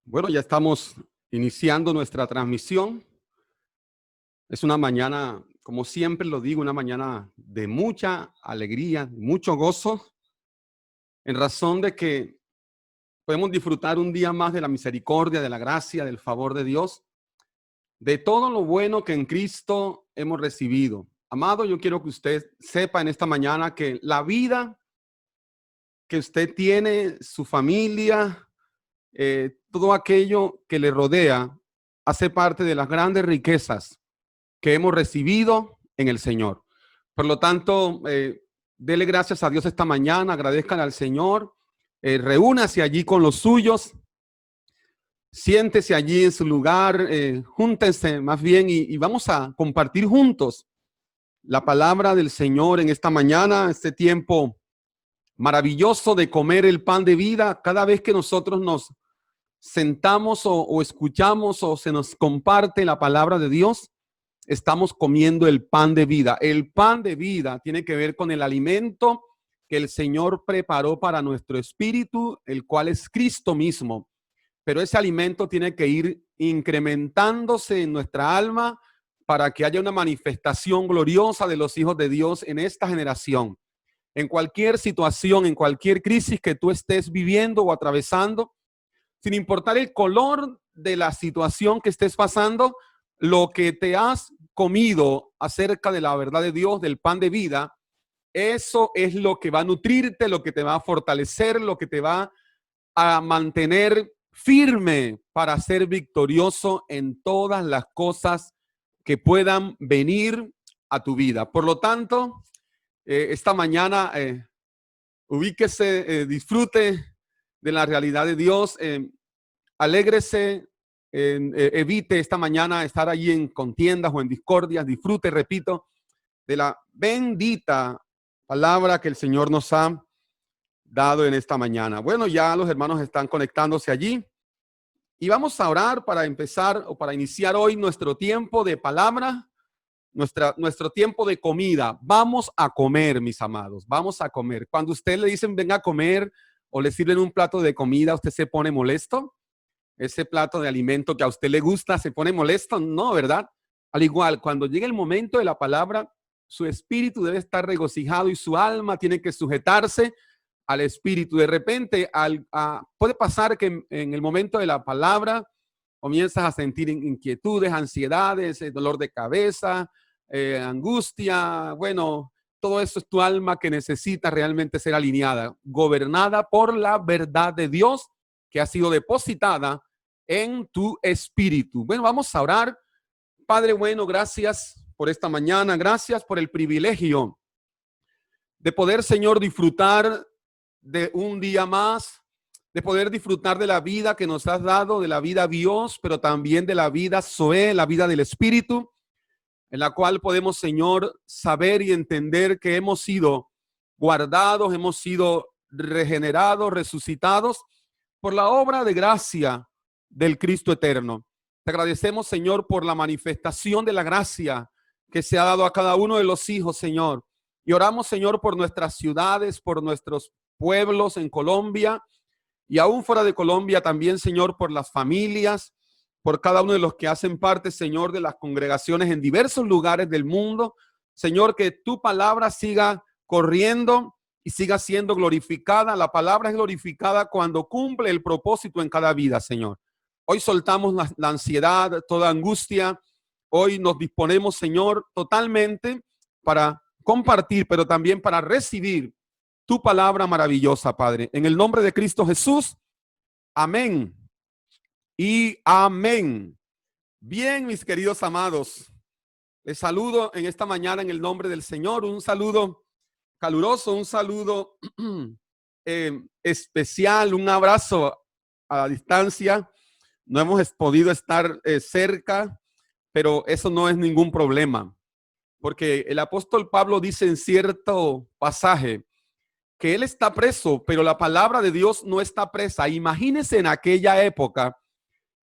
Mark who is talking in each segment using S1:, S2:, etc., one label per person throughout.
S1: Bueno, ya estamos iniciando nuestra transmisión. Es una mañana, como siempre lo digo, una mañana de mucha alegría, mucho gozo, en razón de que podemos disfrutar un día más de la misericordia, de la gracia, del favor de Dios, de todo lo bueno que en Cristo hemos recibido. Amado, yo quiero que usted sepa en esta mañana que la vida que usted tiene, su familia, todo aquello que le rodea, hace parte de las grandes riquezas que hemos recibido en el Señor. Por lo tanto, dele gracias a Dios esta mañana, agradezcan al Señor, reúnase allí con los suyos, siéntese allí en su lugar, júntense más bien y vamos a compartir juntos la palabra del Señor en esta mañana, este tiempo maravilloso de comer el pan de vida. Cada vez que nosotros nos sentamos o escuchamos o se nos comparte la palabra de Dios, estamos comiendo el pan de vida. El pan de vida tiene que ver con el alimento que el Señor preparó para nuestro espíritu, el cual es Cristo mismo. Pero ese alimento tiene que ir incrementándose en nuestra alma para que haya una manifestación gloriosa de los hijos de Dios en esta generación. En cualquier situación, en cualquier crisis que tú estés viviendo o atravesando, sin importar el color de la situación que estés pasando, lo que te has comido acerca de la verdad de Dios, del pan de vida, eso es lo que va a nutrirte, lo que te va a fortalecer, lo que te va a mantener firme para ser victorioso en todas las cosas que puedan venir a tu vida. Por lo tanto, esta mañana ubíquese, disfrute de la realidad de Dios, alégrese, evite esta mañana estar allí en contiendas o en discordias, disfrute, repito, de la bendita palabra que el Señor nos ha dado en esta mañana. Bueno, ya los hermanos están conectándose allí y vamos a orar para empezar o para iniciar hoy nuestro tiempo de palabra, nuestro tiempo de comida. Vamos a comer, mis amados, vamos a comer. Cuando usted le dicen venga a comer o le sirven un plato de comida, ¿usted se pone molesto? Ese plato de alimento que a usted le gusta, ¿se pone molesto? No, ¿verdad? Al igual, cuando llegue el momento de la palabra, su espíritu debe estar regocijado y su alma tiene que sujetarse al espíritu. De repente, puede pasar que en el momento de la palabra comienzas a sentir inquietudes, ansiedades, dolor de cabeza, angustia. Bueno, todo eso es tu alma que necesita realmente ser alineada, gobernada por la verdad de Dios que ha sido depositada en tu espíritu. Bueno, vamos a orar. Padre bueno, gracias por esta mañana, gracias por el privilegio de poder, Señor, disfrutar de un día más, de poder disfrutar de la vida que nos has dado, de la vida Dios, pero también de la vida Zoe, la vida del Espíritu, en la cual podemos, Señor, saber y entender que hemos sido guardados, hemos sido regenerados, resucitados por la obra de gracia del Cristo eterno. Te agradecemos, Señor, por la manifestación de la gracia que se ha dado a cada uno de los hijos, Señor. Y oramos, Señor, por nuestras ciudades, por nuestros pueblos en Colombia y aún fuera de Colombia también, Señor, por las familias, por cada uno de los que hacen parte, Señor, de las congregaciones en diversos lugares del mundo. Señor, que tu palabra siga corriendo y siga siendo glorificada. La palabra es glorificada cuando cumple el propósito en cada vida, Señor. Hoy soltamos la ansiedad, toda angustia. Hoy nos disponemos, Señor, totalmente para compartir, pero también para recibir tu palabra maravillosa, Padre. En el nombre de Cristo Jesús, amén y amén. Bien, mis queridos amados, les saludo en esta mañana en el nombre del Señor. Un saludo caluroso, un saludo especial, un abrazo a la distancia. No hemos podido estar cerca, pero eso no es ningún problema, porque el apóstol Pablo dice en cierto pasaje que él está preso, pero la palabra de Dios no está presa. Imagínense en aquella época,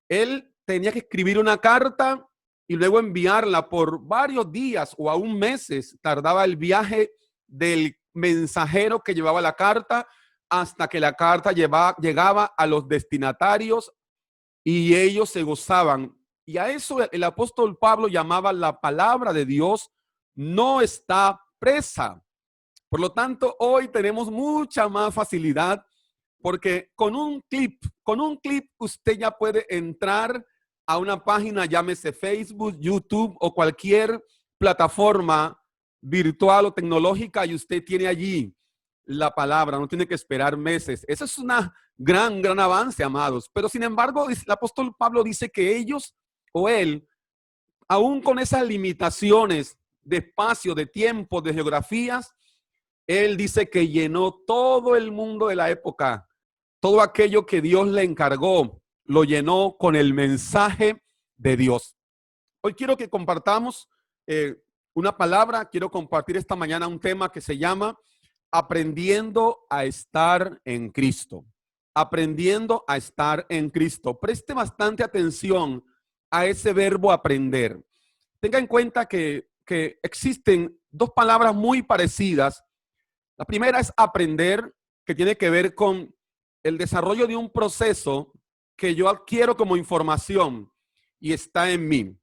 S1: él tenía que escribir una carta y luego enviarla por varios días o aún meses. Tardaba el viaje del mensajero que llevaba la carta hasta que la carta llegaba a los destinatarios y ellos se gozaban. Y a eso el apóstol Pablo llamaba la palabra de Dios no está presa. Por lo tanto, hoy tenemos mucha más facilidad porque con un clip usted ya puede entrar a una página, llámese Facebook, YouTube o cualquier plataforma virtual o tecnológica y usted tiene allí la palabra, no tiene que esperar meses. Eso es una gran avance, amados. Pero sin embargo, el apóstol Pablo dice que ellos o él, aún con esas limitaciones de espacio, de tiempo, de geografías, él dice que llenó todo el mundo de la época. Todo aquello que Dios le encargó, lo llenó con el mensaje de Dios. Hoy quiero que compartamos una palabra. Quiero compartir esta mañana un tema que se llama aprendiendo a estar en Cristo. Aprendiendo a estar en Cristo. Preste bastante atención a ese verbo aprender. Tenga en cuenta que existen dos palabras muy parecidas. La primera es aprender, que tiene que ver con el desarrollo de un proceso que yo adquiero como información y está en mí.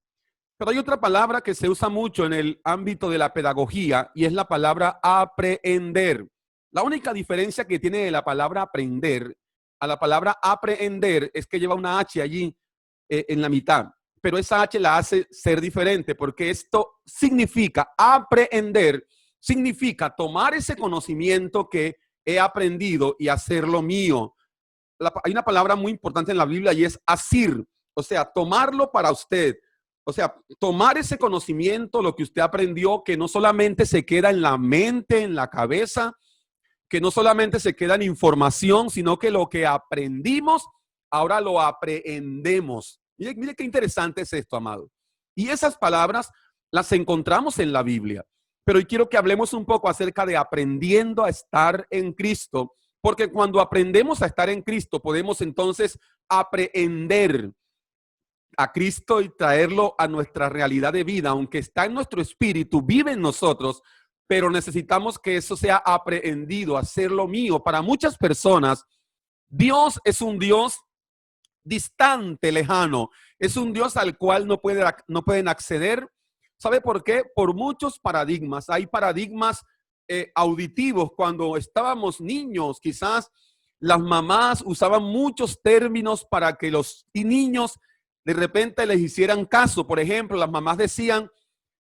S1: Pero hay otra palabra que se usa mucho en el ámbito de la pedagogía y es la palabra aprender. La única diferencia que tiene de la palabra aprender a la palabra aprehender es que lleva una H allí en la mitad. Pero esa H la hace ser diferente porque esto significa aprehender, significa tomar ese conocimiento que he aprendido y hacerlo mío. Hay una palabra muy importante en la Biblia y es asir, o sea, tomarlo para usted. O sea, tomar ese conocimiento, lo que usted aprendió, que no solamente se queda en la mente, en la cabeza, que no solamente se queda en información, sino que lo que aprendimos, ahora lo aprehendemos. Mire qué interesante es esto, amado. Y esas palabras las encontramos en la Biblia. Pero hoy quiero que hablemos un poco acerca de aprendiendo a estar en Cristo, porque cuando aprendemos a estar en Cristo, podemos entonces aprehender a Cristo y traerlo a nuestra realidad de vida, aunque está en nuestro espíritu, vive en nosotros, pero necesitamos que eso sea aprehendido, hacerlo mío. Para muchas personas, Dios es un Dios distante, lejano, es un Dios al cual no pueden acceder. ¿Sabe por qué? Por muchos paradigmas. Hay paradigmas auditivos. Cuando estábamos niños, quizás las mamás usaban muchos términos para que los niños de repente les hicieran caso. Por ejemplo, las mamás decían,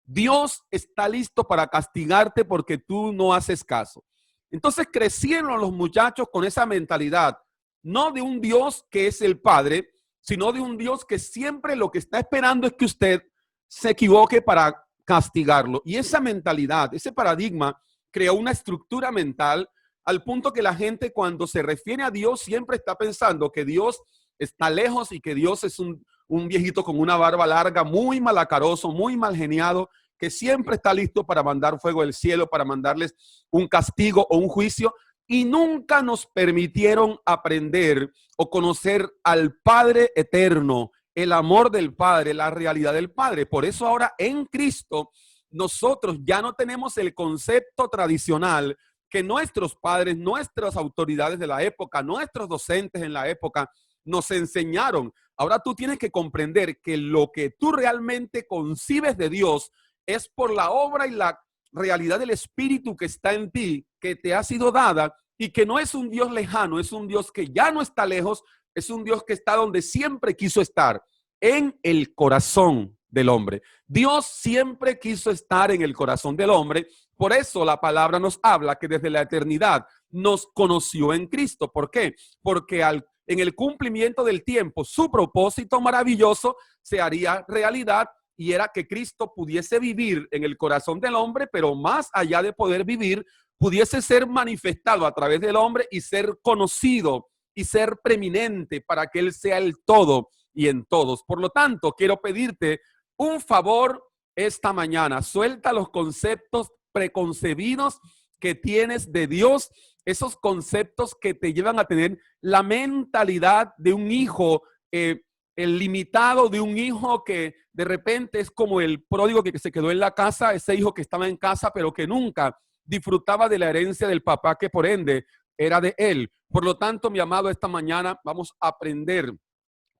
S1: Dios está listo para castigarte porque tú no haces caso. Entonces crecieron los muchachos con esa mentalidad, no de un Dios que es el Padre, sino de un Dios que siempre lo que está esperando es que usted se equivoque para castigarlo. Y esa mentalidad, ese paradigma creó una estructura mental al punto que la gente cuando se refiere a Dios siempre está pensando que Dios está lejos y que Dios es un viejito con una barba larga, muy malacaroso, muy mal geniado, que siempre está listo para mandar fuego del cielo, para mandarles un castigo o un juicio, y nunca nos permitieron aprender o conocer al Padre eterno, el amor del Padre, la realidad del Padre. Por eso ahora en Cristo nosotros ya no tenemos el concepto tradicional que nuestros padres, nuestras autoridades de la época, nuestros docentes en la época nos enseñaron. Ahora tú tienes que comprender que lo que tú realmente concibes de Dios es por la obra y la realidad del Espíritu que está en ti, que te ha sido dada y que no es un Dios lejano, es un Dios que ya no está lejos, es un Dios que está donde siempre quiso estar, en el corazón del hombre. Dios siempre quiso estar en el corazón del hombre. Por eso la palabra nos habla que desde la eternidad nos conoció en Cristo. ¿Por qué? Porque en el cumplimiento del tiempo, su propósito maravilloso se haría realidad y era que Cristo pudiese vivir en el corazón del hombre, pero más allá de poder vivir, pudiese ser manifestado a través del hombre y ser conocido y ser preeminente para que Él sea el todo y en todos. Por lo tanto, quiero pedirte un favor esta mañana. Suelta los conceptos preconcebidos que tienes de Dios, esos conceptos que te llevan a tener la mentalidad de un hijo, el limitado de un hijo que de repente es como el pródigo que se quedó en la casa, ese hijo que estaba en casa pero que nunca disfrutaba de la herencia del papá que por ende era de él. Por lo tanto, mi amado, esta mañana vamos a aprender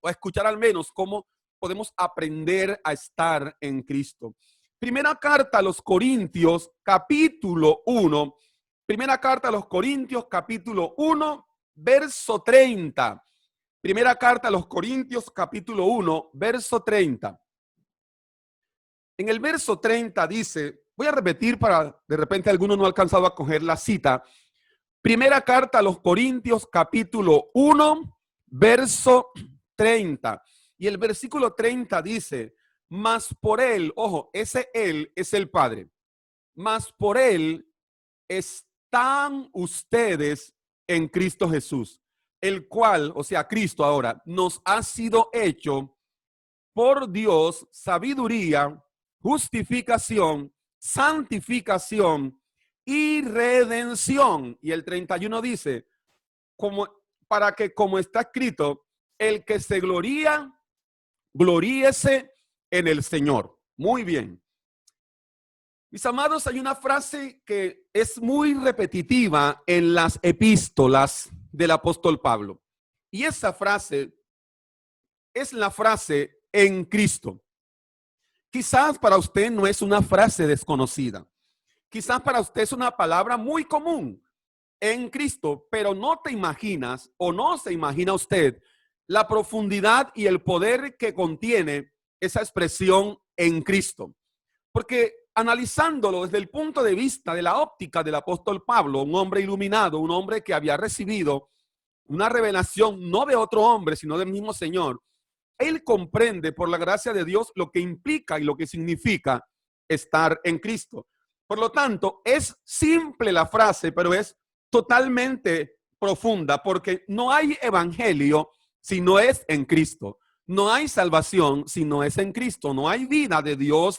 S1: o a escuchar al menos cómo podemos aprender a estar en Cristo. Primera carta a los Corintios, capítulo 1. Primera carta a los Corintios, capítulo 1, verso 30. Primera carta a los Corintios, capítulo 1, verso 30. En el verso 30 dice, voy a repetir para de repente alguno no ha alcanzado a coger la cita. Primera carta a los Corintios, capítulo 1, verso 30. Y el versículo 30 dice, mas por él, ojo, ese él es el Padre, mas por él están ustedes en Cristo Jesús, el cual, o sea, Cristo ahora, nos ha sido hecho por Dios sabiduría, justificación, santificación y redención. Y el 31 dice, como, para que como está escrito, el que se gloría, gloríese en el Señor. Muy bien. Mis amados, hay una frase que es muy repetitiva en las epístolas del apóstol Pablo. Y esa frase es la frase en Cristo. Quizás para usted no es una frase desconocida. Quizás para usted es una palabra muy común, en Cristo, pero no te imaginas o no se imagina usted la profundidad y el poder que contiene esa expresión en Cristo. Porque analizándolo desde el punto de vista de la óptica del apóstol Pablo, un hombre iluminado, un hombre que había recibido una revelación no de otro hombre, sino del mismo Señor, él comprende por la gracia de Dios lo que implica y lo que significa estar en Cristo. Por lo tanto, es simple la frase, pero es totalmente profunda, porque no hay evangelio si no es en Cristo. No hay salvación si no es en Cristo. No hay vida de Dios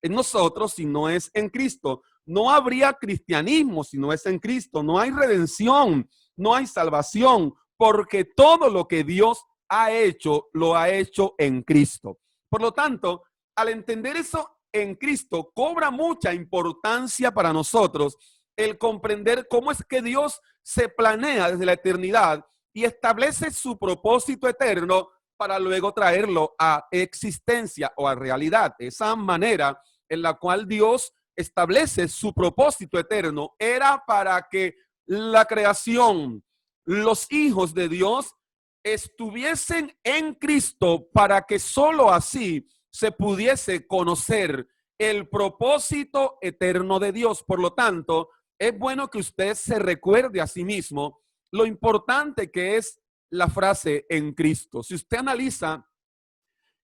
S1: en nosotros si no es en Cristo. No habría cristianismo si no es en Cristo. No hay redención, no hay salvación, porque todo lo que Dios ha hecho, lo ha hecho en Cristo. Por lo tanto, al entender eso en Cristo, cobra mucha importancia para nosotros el comprender cómo es que Dios se planea desde la eternidad y establece su propósito eterno para luego traerlo a existencia o a realidad. Esa manera en la cual Dios establece su propósito eterno era para que la creación, los hijos de Dios, estuviesen en Cristo para que solo así se pudiese conocer el propósito eterno de Dios. Por lo tanto, es bueno que usted se recuerde a sí mismo lo importante que es la frase en Cristo. Si usted analiza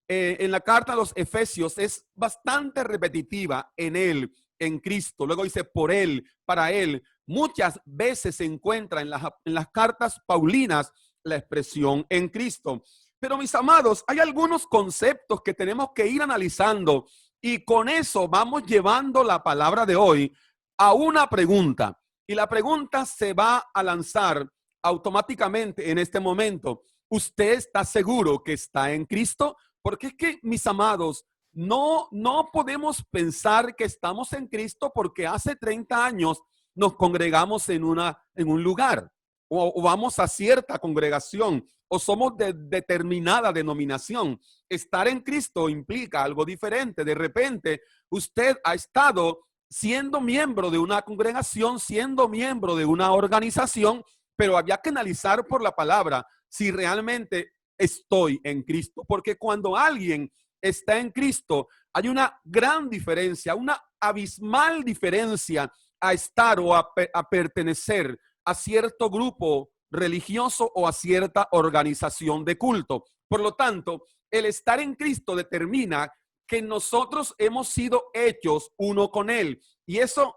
S1: en la carta a los Efesios, es bastante repetitiva en él, en Cristo. Luego dice por él, para él. Muchas veces se encuentra en las cartas paulinas la expresión en Cristo. Pero mis amados, hay algunos conceptos que tenemos que ir analizando y con eso vamos llevando la palabra de hoy a una pregunta. Y la pregunta se va a lanzar automáticamente en este momento. ¿Usted está seguro que está en Cristo? Porque es que, mis amados, no podemos pensar que estamos en Cristo porque hace 30 años nos congregamos en un lugar o vamos a cierta congregación o somos de determinada denominación. Estar en Cristo implica algo diferente. De repente, usted ha estado siendo miembro de una congregación, siendo miembro de una organización, pero había que analizar por la palabra si realmente estoy en Cristo. Porque cuando alguien está en Cristo, hay una gran diferencia, una abismal diferencia a estar o a pertenecer a cierto grupo religioso o a cierta organización de culto. Por lo tanto, el estar en Cristo determina que nosotros hemos sido hechos uno con Él. Y eso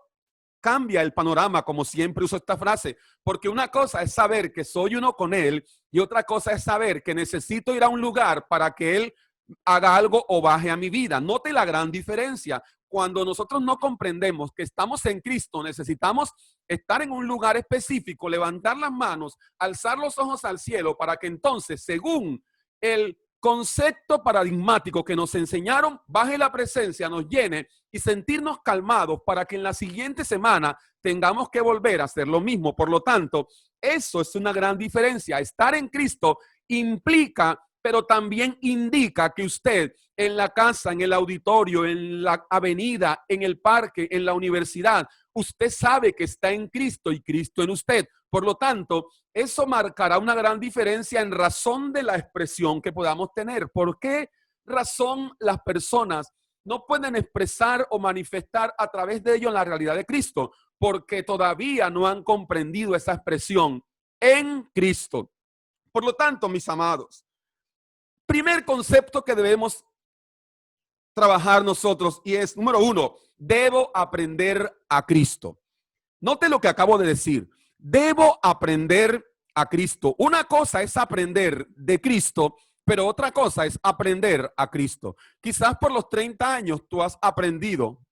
S1: cambia el panorama, como siempre uso esta frase, porque una cosa es saber que soy uno con Él y otra cosa es saber que necesito ir a un lugar para que Él haga algo o baje a mi vida. Note la gran diferencia. Cuando nosotros no comprendemos que estamos en Cristo, necesitamos estar en un lugar específico, levantar las manos, alzar los ojos al cielo para que entonces, según el concepto paradigmático que nos enseñaron, baje la presencia, nos llene y sentirnos calmados para que en la siguiente semana tengamos que volver a hacer lo mismo. Por lo tanto, eso es una gran diferencia. Estar en Cristo implica pero también indica que usted en la casa, en el auditorio, en la avenida, en el parque, en la universidad, usted sabe que está en Cristo y Cristo en usted. Por lo tanto, eso marcará una gran diferencia en razón de la expresión que podamos tener. ¿Por qué razón las personas no pueden expresar o manifestar a través de ello la realidad de Cristo? Porque todavía no han comprendido esa expresión en Cristo. Por lo tanto, mis amados, primer concepto que debemos trabajar nosotros y es, número uno, debo aprender a Cristo. Note lo que acabo de decir. Debo aprender a Cristo. Una cosa es aprender de Cristo, pero otra cosa es aprender a Cristo. Quizás por los 30 años tú has aprendido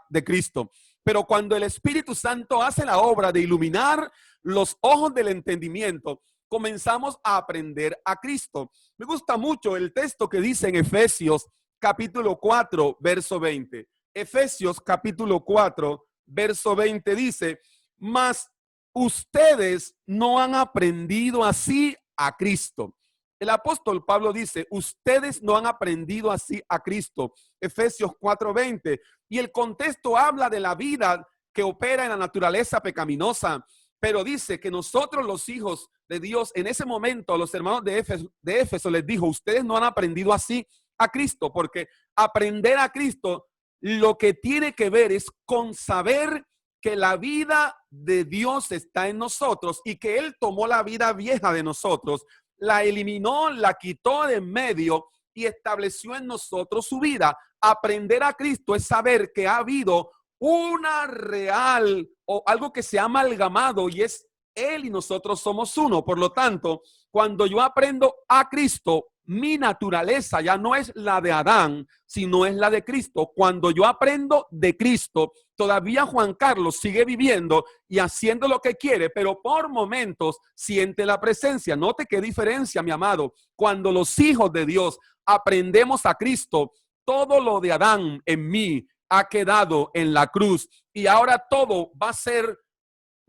S1: de Cristo, pero cuando el Espíritu Santo hace la obra de iluminar los ojos del entendimiento, comenzamos a aprender a Cristo. Me gusta mucho el texto que dice en Efesios capítulo 4, verso 20. Efesios capítulo 4, verso 20 dice: mas ustedes no han aprendido así a Cristo. El apóstol Pablo dice: ustedes no han aprendido así a Cristo. Efesios 4:20. Y el contexto habla de la vida que opera en la naturaleza pecaminosa, pero dice que nosotros los hijos de Dios, en ese momento a los hermanos de Éfeso les dijo: ustedes no han aprendido así a Cristo, porque aprender a Cristo lo que tiene que ver es con saber que la vida de Dios está en nosotros y que Él tomó la vida vieja de nosotros, la eliminó, la quitó de en medio y estableció en nosotros su vida. Aprender a Cristo es saber que ha habido una real o algo que se ha amalgamado y es Él y nosotros somos uno. Por lo tanto, cuando yo aprendo a Cristo, mi naturaleza ya no es la de Adán, sino es la de Cristo. Cuando yo aprendo de Cristo, todavía Juan Carlos sigue viviendo y haciendo lo que quiere, pero por momentos siente la presencia. Note qué diferencia, mi amado. Cuando los hijos de Dios aprendemos a Cristo, todo lo de Adán en mí ha quedado en la cruz y ahora todo va a ser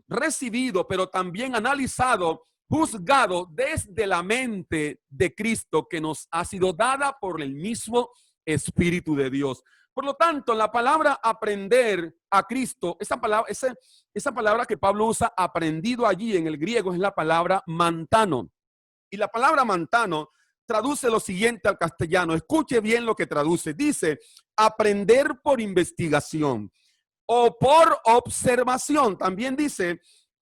S1: recibido, pero también analizado, juzgado desde la mente de Cristo que nos ha sido dada por el mismo Espíritu de Dios. Por lo tanto, la palabra aprender a Cristo, esa palabra que Pablo usa, aprendido allí en el griego, es la palabra mantano. Y la palabra mantano traduce lo siguiente al castellano. Escuche bien lo que traduce. Dice: aprender por investigación o por observación. También dice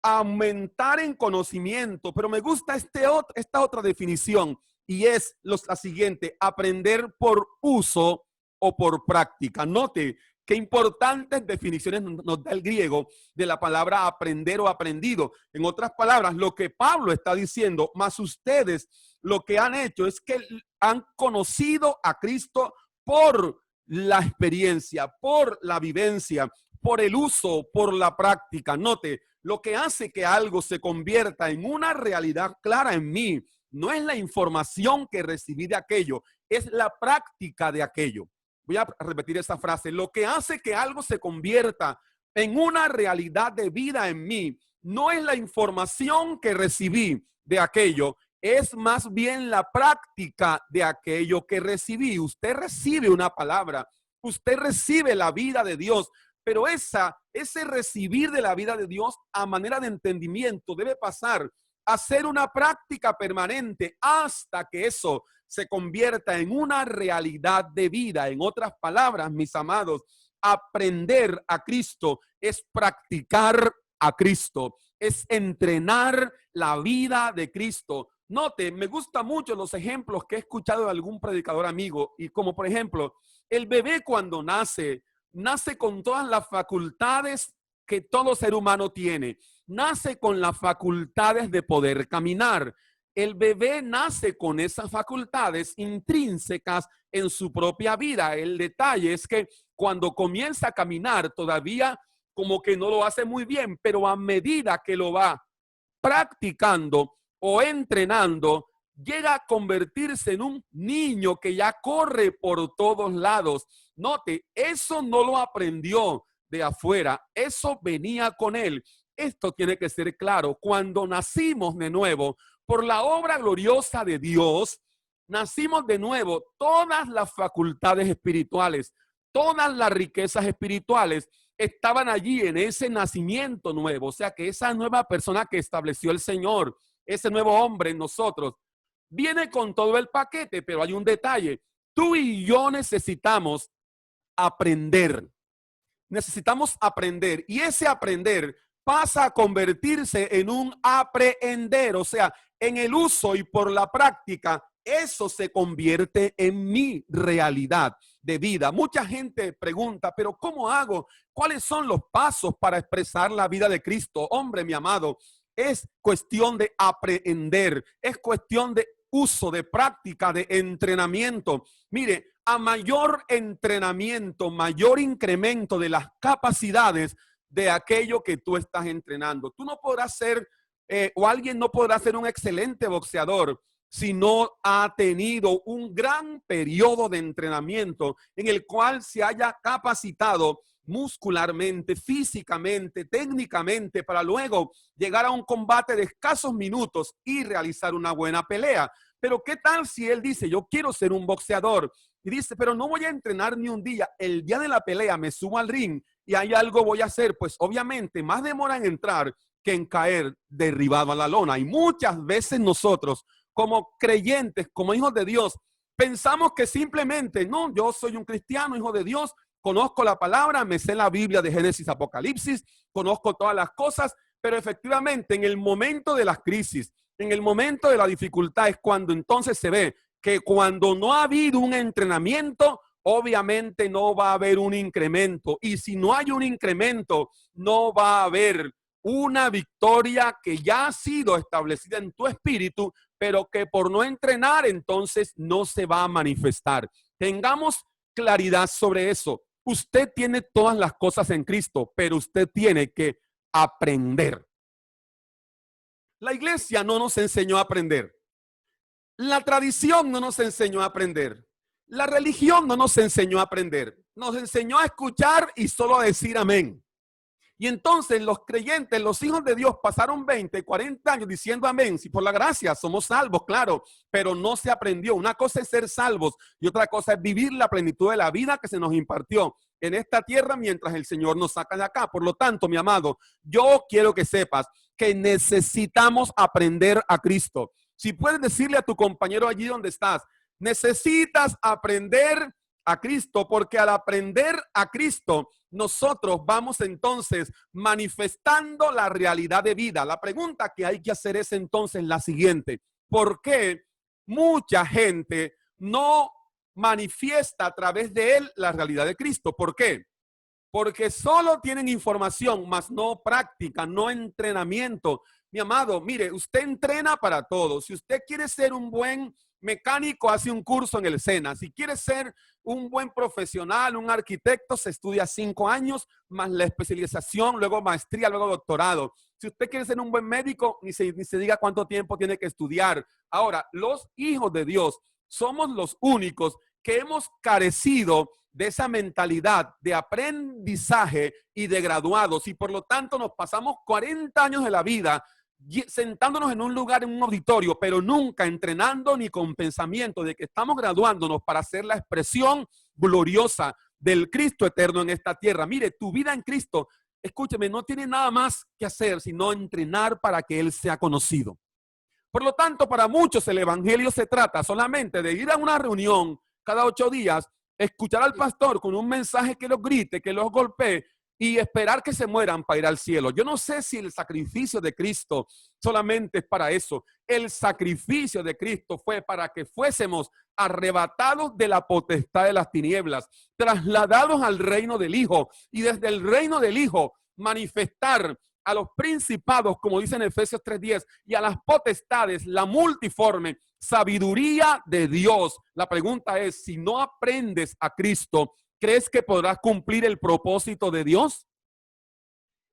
S1: aumentar en conocimiento, pero me gusta esta otra definición y es la siguiente: aprender por uso o por práctica. Note qué importantes definiciones nos da el griego de la palabra aprender o aprendido. En otras palabras, lo que Pablo está diciendo, más ustedes lo que han hecho es que han conocido a Cristo por la experiencia, por la vivencia, por el uso, por la práctica. Note, lo que hace que algo se convierta en una realidad clara en mí no es la información que recibí de aquello, es la práctica de aquello. Voy a repetir esa frase. Lo que hace que algo se convierta en una realidad de vida en mí no es la información que recibí de aquello, es más bien la práctica de aquello que recibí. Usted recibe una palabra, usted recibe la vida de Dios, pero ese recibir de la vida de Dios a manera de entendimiento debe pasar a ser una práctica permanente hasta que eso se convierta en una realidad de vida. En otras palabras, mis amados, aprender a Cristo es practicar a Cristo, es entrenar la vida de Cristo. Note, me gustan mucho los ejemplos que he escuchado de algún predicador amigo, y como por ejemplo, el bebé cuando nace con todas las facultades que todo ser humano tiene. Nace con las facultades de poder caminar. El bebé nace con esas facultades intrínsecas en su propia vida. El detalle es que cuando comienza a caminar todavía como que no lo hace muy bien, pero a medida que lo va practicando o entrenando, llega a convertirse en un niño que ya corre por todos lados. Note, eso no lo aprendió de afuera, eso venía con él. Esto tiene que ser claro. Cuando nacimos de nuevo por la obra gloriosa de Dios, nacimos de nuevo, todas las facultades espirituales, todas las riquezas espirituales estaban allí en ese nacimiento nuevo. O sea que esa nueva persona que estableció el Señor, ese nuevo hombre en nosotros, viene con todo el paquete, pero hay un detalle. Tú y yo necesitamos aprender. Necesitamos aprender, y ese aprender pasa a convertirse en un aprehender, o sea, en el uso, y por la práctica, eso se convierte en mi realidad de vida. Mucha gente pregunta, pero ¿cómo hago? ¿Cuáles son los pasos para expresar la vida de Cristo? Hombre, mi amado, es cuestión de aprender, es cuestión de uso, de práctica, de entrenamiento. Mire, a mayor entrenamiento, mayor incremento de las capacidades de aquello que tú estás entrenando. Tú no podrás ser, o alguien no podrá ser un excelente boxeador si no ha tenido un gran periodo de entrenamiento en el cual se haya capacitado muscularmente, físicamente, técnicamente, para luego llegar a un combate de escasos minutos y realizar una buena pelea. Pero ¿qué tal si él dice, yo quiero ser un boxeador? Y dice, pero no voy a entrenar ni un día. El día de la pelea me subo al ring y hay algo voy a hacer. Pues obviamente más demora en entrar que en caer derribado a la lona. Y muchas veces nosotros, como creyentes, como hijos de Dios, pensamos que simplemente, no, yo soy un cristiano, hijo de Dios, conozco la palabra, me sé la Biblia de Génesis, Apocalipsis, conozco todas las cosas, pero efectivamente en el momento de las crisis, en el momento de la dificultad es cuando entonces se ve que cuando no ha habido un entrenamiento, obviamente no va a haber un incremento. Y si no hay un incremento, no va a haber una victoria que ya ha sido establecida en tu espíritu, pero que por no entrenar entonces no se va a manifestar. Tengamos claridad sobre eso. Usted tiene todas las cosas en Cristo, pero usted tiene que aprender. La iglesia no nos enseñó a aprender. La tradición no nos enseñó a aprender. La religión no nos enseñó a aprender. Nos enseñó a escuchar y solo a decir amén. Y entonces los creyentes, los hijos de Dios, pasaron 20, 40 años diciendo amén. Si por la gracia somos salvos, claro, pero no se aprendió. Una cosa es ser salvos y otra cosa es vivir la plenitud de la vida que se nos impartió en esta tierra mientras el Señor nos saca de acá. Por lo tanto, mi amado, yo quiero que sepas que necesitamos aprender a Cristo. Si puedes decirle a tu compañero allí donde estás, necesitas aprender a Cristo, porque al aprender a Cristo, nosotros vamos entonces manifestando la realidad de vida. La pregunta que hay que hacer es entonces la siguiente: ¿por qué mucha gente no manifiesta a través de él la realidad de Cristo? ¿Por qué? Porque solo tienen información, mas no práctica, no entrenamiento. Mi amado, mire, usted entrena para todo. Si usted quiere ser un buen mecánico, hace un curso en el SENA. Si quiere ser un buen profesional, un arquitecto, se estudia 5 años, más la especialización, luego maestría, luego doctorado. Si usted quiere ser un buen médico, ni se diga cuánto tiempo tiene que estudiar. Ahora, los hijos de Dios somos los únicos que hemos carecido de esa mentalidad de aprendizaje y de graduados, y por lo tanto nos pasamos 40 años de la vida sentándonos en un lugar, en un auditorio, pero nunca entrenando ni con pensamiento de que estamos graduándonos para hacer la expresión gloriosa del Cristo eterno en esta tierra. Mire, tu vida en Cristo, escúcheme, no tiene nada más que hacer sino entrenar para que Él sea conocido. Por lo tanto, para muchos el evangelio se trata solamente de ir a una reunión cada 8 días, escuchar al pastor con un mensaje que los grite, que los golpee y esperar que se mueran para ir al cielo. Yo no sé si el sacrificio de Cristo solamente es para eso. El sacrificio de Cristo fue para que fuésemos arrebatados de la potestad de las tinieblas, trasladados al reino del Hijo, y desde el reino del Hijo manifestar a los principados, como dice en Efesios 3:10, y a las potestades, la multiforme sabiduría de Dios. La pregunta es, si no aprendes a Cristo, ¿crees que podrás cumplir el propósito de Dios?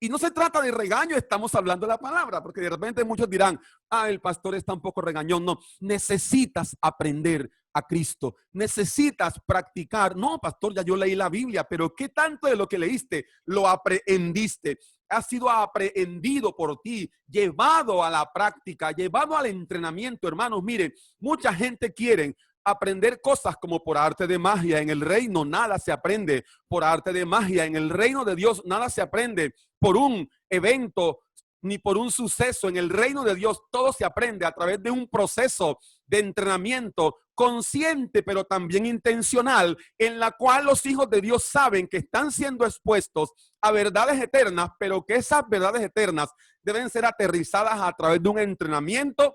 S1: Y no se trata de regaño, estamos hablando de la palabra, porque de repente muchos dirán, el pastor está un poco regañón. No, necesitas aprender a Cristo, necesitas practicar. No, pastor, ya yo leí la Biblia, pero ¿qué tanto de lo que leíste lo aprendiste? ha sido aprehendido por ti, llevado a la práctica, llevado al entrenamiento. Hermanos, miren, mucha gente quiere aprender cosas como por arte de magia. En el reino nada se aprende por arte de magia. En el reino de Dios nada se aprende por un evento ni por un suceso. En el reino de Dios todo se aprende a través de un proceso de entrenamiento consciente, pero también intencional, en la cual los hijos de Dios saben que están siendo expuestos a verdades eternas, pero que esas verdades eternas deben ser aterrizadas a través de un entrenamiento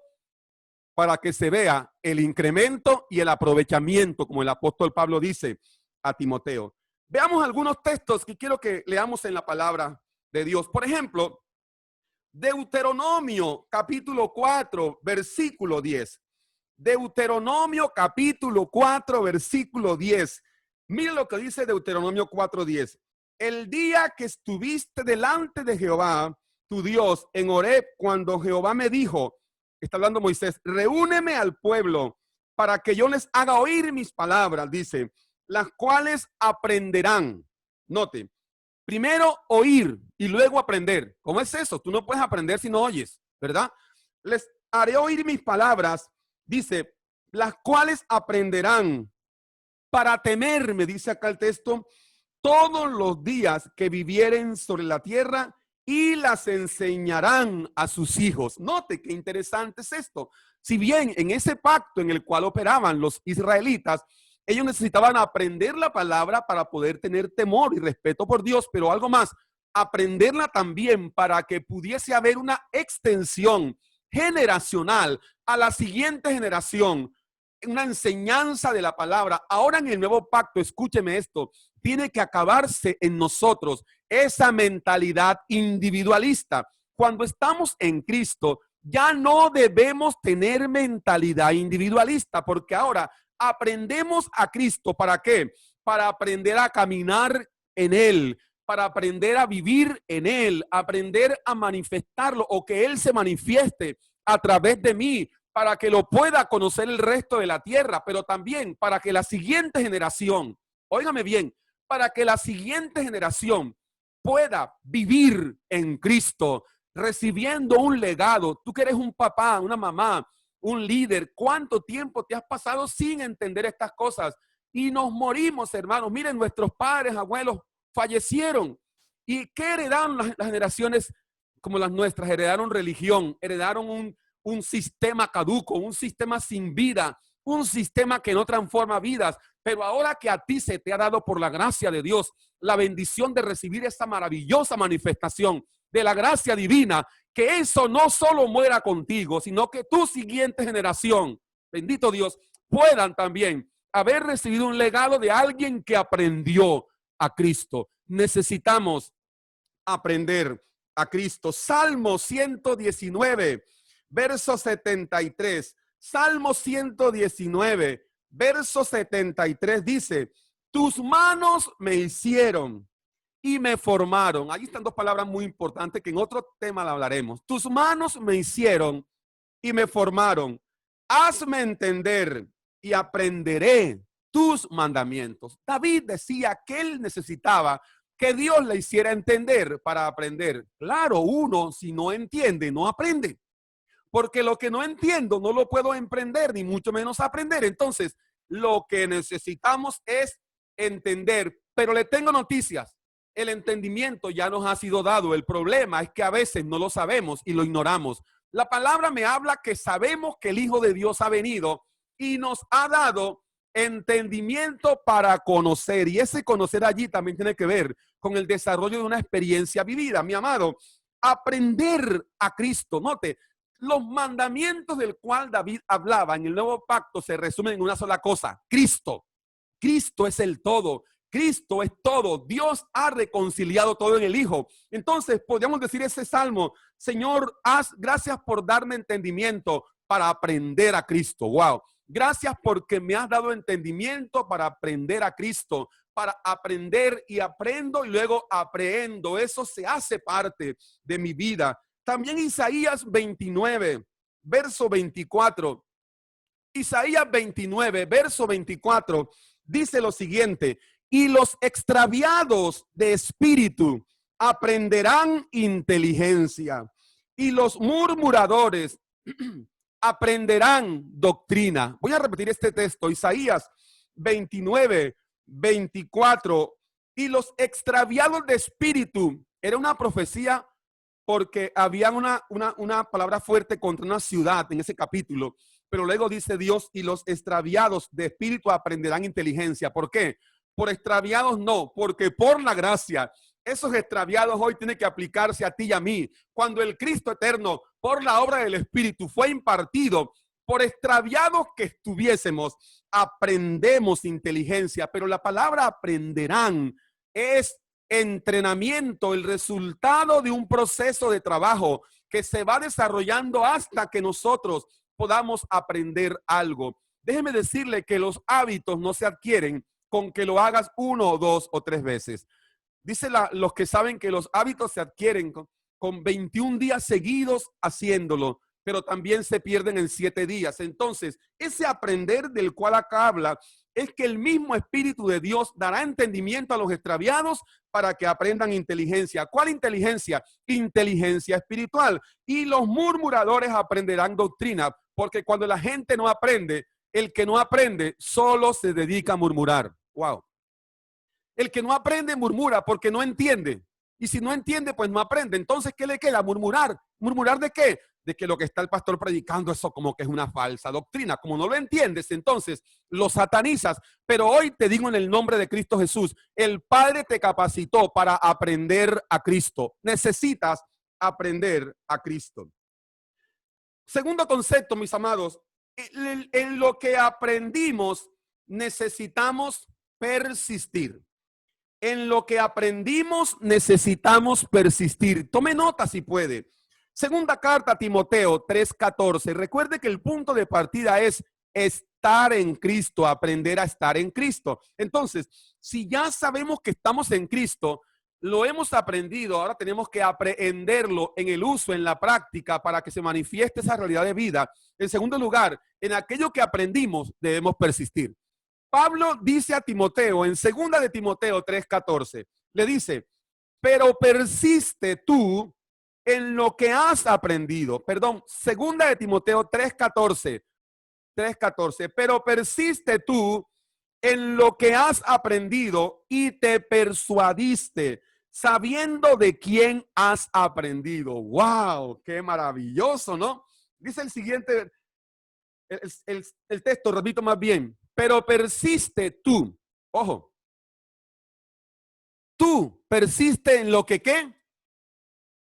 S1: para que se vea el incremento y el aprovechamiento, como el apóstol Pablo dice a Timoteo. Veamos algunos textos que quiero que leamos en la palabra de Dios. Por ejemplo, Deuteronomio capítulo 4, versículo 10. Deuteronomio capítulo 4, versículo 10. Mira lo que dice Deuteronomio 4:10. El día que estuviste delante de Jehová, tu Dios, en Horeb, cuando Jehová me dijo, está hablando Moisés, reúneme al pueblo para que yo les haga oír mis palabras, dice, las cuales aprenderán. Note, primero oír y luego aprender. ¿Cómo es eso? Tú no puedes aprender si no oyes, ¿verdad? Les haré oír mis palabras, dice, las cuales aprenderán para temerme, dice acá el texto, todos los días que vivieren sobre la tierra y las enseñarán a sus hijos. Note qué interesante es esto. Si bien en ese pacto en el cual operaban los israelitas, ellos necesitaban aprender la palabra para poder tener temor y respeto por Dios, pero algo más, aprenderla también para que pudiese haber una extensión generacional a la siguiente generación, una enseñanza de la palabra. Ahora en el nuevo pacto, escúcheme esto, tiene que acabarse en nosotros esa mentalidad individualista. Cuando estamos en Cristo, ya no debemos tener mentalidad individualista, porque ahora aprendemos a Cristo. ¿Para qué? Para aprender a caminar en Él, para aprender a vivir en Él, aprender a manifestarlo o que Él se manifieste a través de mí, para que lo pueda conocer el resto de la tierra, pero también para que la siguiente generación, óigame bien, para que la siguiente generación pueda vivir en Cristo, recibiendo un legado. Tú que eres un papá, una mamá, un líder, ¿cuánto tiempo te has pasado sin entender estas cosas? Y nos morimos, hermanos. Miren, nuestros padres, abuelos fallecieron. ¿Y qué heredaron las generaciones como las nuestras? Heredaron religión, heredaron un sistema caduco, un sistema sin vida, un sistema que no transforma vidas. Pero ahora que a ti se te ha dado por la gracia de Dios la bendición de recibir esta maravillosa manifestación de la gracia divina, que eso no solo muera contigo, sino que tu siguiente generación, bendito Dios, puedan también haber recibido un legado de alguien que aprendió a Cristo. Necesitamos aprender a Cristo. Salmo 119, verso 73. Salmo 119, verso 73 dice, tus manos me hicieron y me formaron. Ahí están dos palabras muy importantes que en otro tema la hablaremos. Tus manos me hicieron y me formaron. Hazme entender y aprenderé tus mandamientos. David decía que él necesitaba que Dios le hiciera entender para aprender. Claro, uno si no entiende, no aprende. Porque lo que no entiendo no lo puedo emprender, ni mucho menos aprender. Entonces, lo que necesitamos es entender. Pero le tengo noticias. El entendimiento ya nos ha sido dado. El problema es que a veces no lo sabemos y lo ignoramos. La palabra me habla que sabemos que el Hijo de Dios ha venido y nos ha dado entendimiento para conocer. Y ese conocer allí también tiene que ver con el desarrollo de una experiencia vivida. Mi amado, aprender a Cristo. Note, los mandamientos del cual David hablaba en el nuevo pacto se resumen en una sola cosa: Cristo. Cristo es el todo. Cristo es todo. Dios ha reconciliado todo en el Hijo. Entonces podríamos decir ese salmo: Señor, gracias por darme entendimiento para aprender a Cristo. Wow. Gracias porque me has dado entendimiento para aprender a Cristo, para aprender y aprendo y luego aprehendo. Eso se hace parte de mi vida. También Isaías 29, verso 24. Isaías 29, verso 24, dice lo siguiente: y los extraviados de espíritu aprenderán inteligencia, y los murmuradores aprenderán doctrina. Voy a repetir este texto, Isaías 29, 24. Y los extraviados de espíritu, era una profecía porque había una palabra fuerte contra una ciudad en ese capítulo, pero luego dice Dios, y los extraviados de espíritu aprenderán inteligencia. ¿Por qué? Por extraviados no, porque por la gracia. Esos extraviados hoy tienen que aplicarse a ti y a mí. Cuando el Cristo eterno, por la obra del Espíritu, fue impartido, por extraviados que estuviésemos, aprendemos inteligencia. Pero la palabra aprenderán es entrenamiento, el resultado de un proceso de trabajo que se va desarrollando hasta que nosotros podamos aprender algo. Déjeme decirle que los hábitos no se adquieren con que lo hagas 1 o 2 o 3 veces. Dice los que saben que los hábitos se adquieren con 21 días seguidos haciéndolo, pero también se pierden en 7 días. Entonces, ese aprender del cual acá habla es que el mismo Espíritu de Dios dará entendimiento a los extraviados para que aprendan inteligencia. ¿Cuál inteligencia? Inteligencia espiritual. Y los murmuradores aprenderán doctrina, porque cuando la gente no aprende, el que no aprende solo se dedica a murmurar. Wow. El que no aprende murmura porque no entiende. Y si no entiende, pues no aprende. Entonces, ¿qué le queda? Murmurar. ¿Murmurar de qué? De que lo que está el pastor predicando, eso como que es una falsa doctrina. Como no lo entiendes, entonces lo satanizas. Pero hoy te digo en el nombre de Cristo Jesús, el Padre te capacitó para aprender a Cristo. Necesitas aprender a Cristo. Segundo concepto, mis amados, en lo que aprendimos necesitamos persistir. En lo que aprendimos necesitamos persistir. Tome nota si puede. Segunda carta a Timoteo 3:14. Recuerde que el punto de partida es estar en Cristo, aprender a estar en Cristo. Entonces, si ya sabemos que estamos en Cristo, lo hemos aprendido, ahora tenemos que aprenderlo en el uso, en la práctica, para que se manifieste esa realidad de vida. En segundo lugar, en aquello que aprendimos debemos persistir. Pablo dice a Timoteo, en segunda de Timoteo 3:14, le dice, pero persiste tú en lo que has aprendido. Perdón, segunda de Timoteo 3:14, pero persiste tú en lo que has aprendido y te persuadiste, sabiendo de quién has aprendido. ¡Wow! ¡Qué maravilloso!, ¿no? Dice el siguiente, el texto, repito más bien, pero persiste tú, ojo, tú persiste en lo que ¿qué?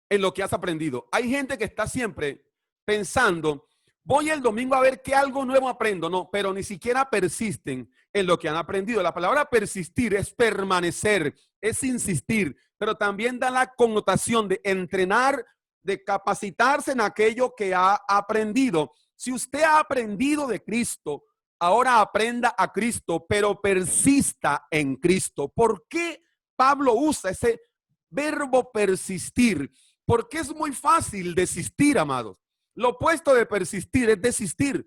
S1: En lo que has aprendido. Hay gente que está siempre pensando, voy el domingo a ver qué algo nuevo aprendo, no, pero ni siquiera persisten en lo que han aprendido. La palabra persistir es permanecer, es insistir, pero también da la connotación de entrenar, de capacitarse en aquello que ha aprendido. Si usted ha aprendido de Cristo, ahora aprenda a Cristo, pero persista en Cristo. ¿Por qué Pablo usa ese verbo persistir? Porque es muy fácil desistir, amados. Lo opuesto de persistir es desistir.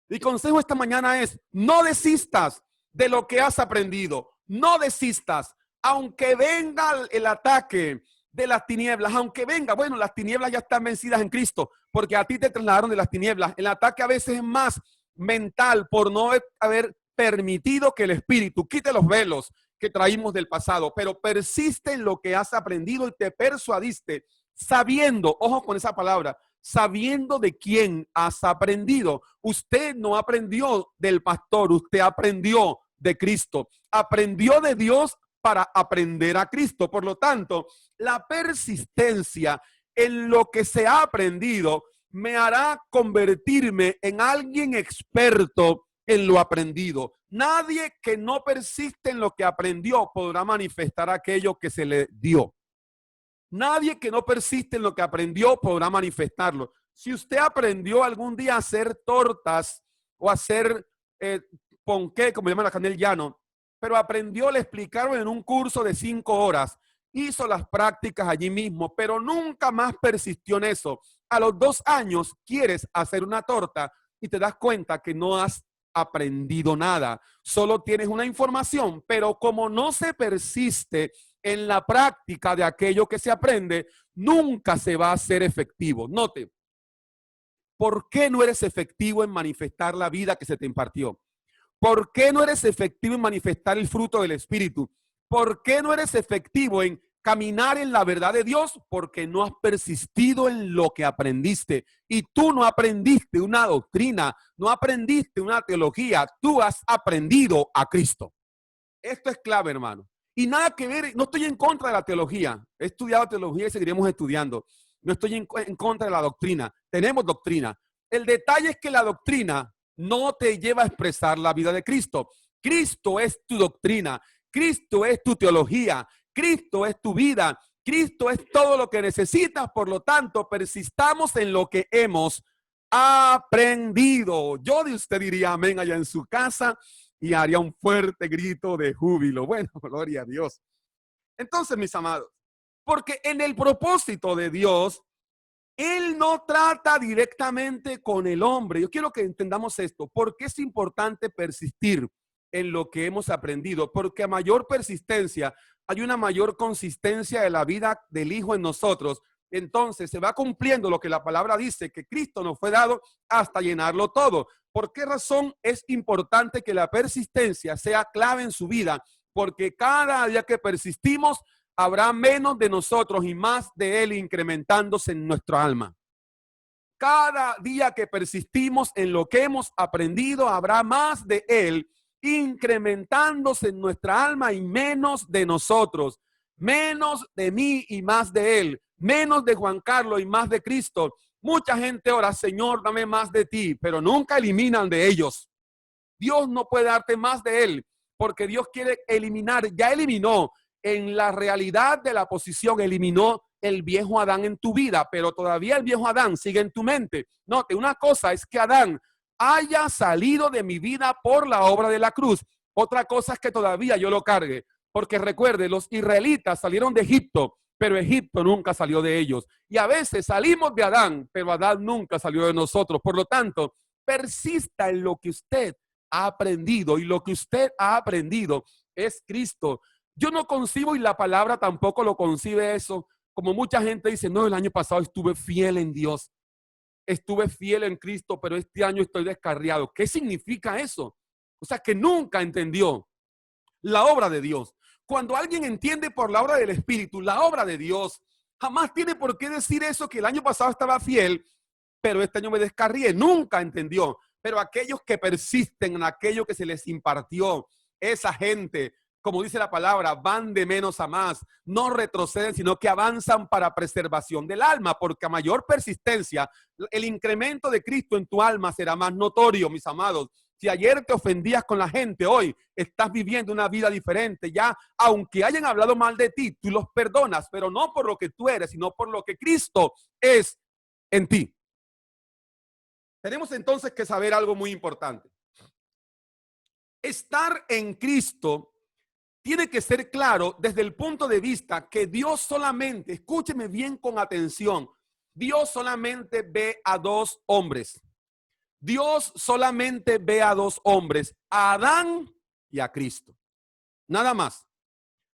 S1: Mi consejo esta mañana es, no desistas de lo que has aprendido. No desistas, aunque venga el ataque de las tinieblas, aunque venga, bueno, las tinieblas ya están vencidas en Cristo, porque a ti te trasladaron de las tinieblas. El ataque a veces es más mental por no haber permitido que el Espíritu quite los velos que traímos del pasado, pero persiste en lo que has aprendido y te persuadiste, sabiendo, ojo con esa palabra, sabiendo de quién has aprendido. Usted no aprendió del pastor, usted aprendió de Cristo, aprendió de Dios para aprender a Cristo. Por lo tanto, la persistencia en lo que se ha aprendido me hará convertirme en alguien experto en lo aprendido. Nadie que no persiste en lo que aprendió podrá manifestar aquello que se le dio. Nadie que no persiste en lo que aprendió podrá manifestarlo. Si usted aprendió algún día a hacer tortas o a hacer ponqué, como llaman acá en el llano, pero aprendió, le explicaron en un curso de 5 horas, hizo las prácticas allí mismo, pero nunca más persistió en eso. A los 2 años quieres hacer una torta y te das cuenta que no has aprendido nada. Solo tienes una información, pero como no se persiste en la práctica de aquello que se aprende, nunca se va a hacer efectivo. Note, ¿por qué no eres efectivo en manifestar la vida que se te impartió? ¿Por qué no eres efectivo en manifestar el fruto del Espíritu? ¿Por qué no eres efectivo en caminar en la verdad de Dios? Porque no has persistido en lo que aprendiste. Y tú no aprendiste una doctrina, no aprendiste una teología, tú has aprendido a Cristo. Esto es clave, hermano. Y nada que ver, no estoy en contra de la teología. He estudiado teología y seguiremos estudiando. No estoy en contra de la doctrina. Tenemos doctrina. El detalle es que la doctrina no te lleva a expresar la vida de Cristo. Cristo es tu doctrina. Cristo es tu teología. Cristo es tu vida. Cristo es todo lo que necesitas. Por lo tanto, persistamos en lo que hemos aprendido. Yo de usted diría amén allá en su casa y haría un fuerte grito de júbilo. Bueno, gloria a Dios. Entonces, mis amados, porque en el propósito de Dios, Él no trata directamente con el hombre. Yo quiero que entendamos esto. ¿Por qué es importante persistir en lo que hemos aprendido? Porque a mayor persistencia hay una mayor consistencia de la vida del Hijo en nosotros. Entonces se va cumpliendo lo que la palabra dice, que Cristo nos fue dado hasta llenarlo todo. ¿Por qué razón es importante que la persistencia sea clave en su vida? Porque cada día que persistimos, habrá menos de nosotros y más de Él incrementándose en nuestra alma. Cada día que persistimos en lo que hemos aprendido, habrá más de Él incrementándose en nuestra alma y menos de nosotros. Menos de mí y más de Él. Menos de Juan Carlos y más de Cristo. Mucha gente ora, Señor, dame más de ti, pero nunca eliminan de ellos. Dios no puede darte más de Él, porque Dios quiere eliminar, ya eliminó en la realidad de la posición, eliminó el viejo Adán en tu vida, pero todavía el viejo Adán sigue en tu mente. Note, una cosa es que Adán haya salido de mi vida por la obra de la cruz. Otra cosa es que todavía yo lo cargue, porque recuerde, los israelitas salieron de Egipto, pero Egipto nunca salió de ellos. Y a veces salimos de Adán, pero Adán nunca salió de nosotros. Por lo tanto, persista en lo que usted ha aprendido, y lo que usted ha aprendido es Cristo. Yo no concibo, y la palabra tampoco lo concibe eso, como mucha gente dice, no, el año pasado estuve fiel en Dios, estuve fiel en Cristo, pero este año estoy descarriado. ¿Qué significa eso? O sea, que nunca entendió la obra de Dios. Cuando alguien entiende por la obra del Espíritu la obra de Dios, jamás tiene por qué decir eso, que el año pasado estaba fiel, pero este año me descarrié. Nunca entendió. Pero aquellos que persisten en aquello que se les impartió, esa gente, como dice la palabra, van de menos a más, no retroceden, sino que avanzan para preservación del alma, porque a mayor persistencia, el incremento de Cristo en tu alma será más notorio, mis amados. Si ayer te ofendías con la gente, hoy estás viviendo una vida diferente. Ya, aunque hayan hablado mal de ti, tú los perdonas, pero no por lo que tú eres, sino por lo que Cristo es en ti. Tenemos entonces que saber algo muy importante. Estar en Cristo tiene que ser claro desde el punto de vista que Dios solamente, escúcheme bien con atención, Dios solamente ve a dos hombres. Dios solamente ve a dos hombres, a Adán y a Cristo. Nada más.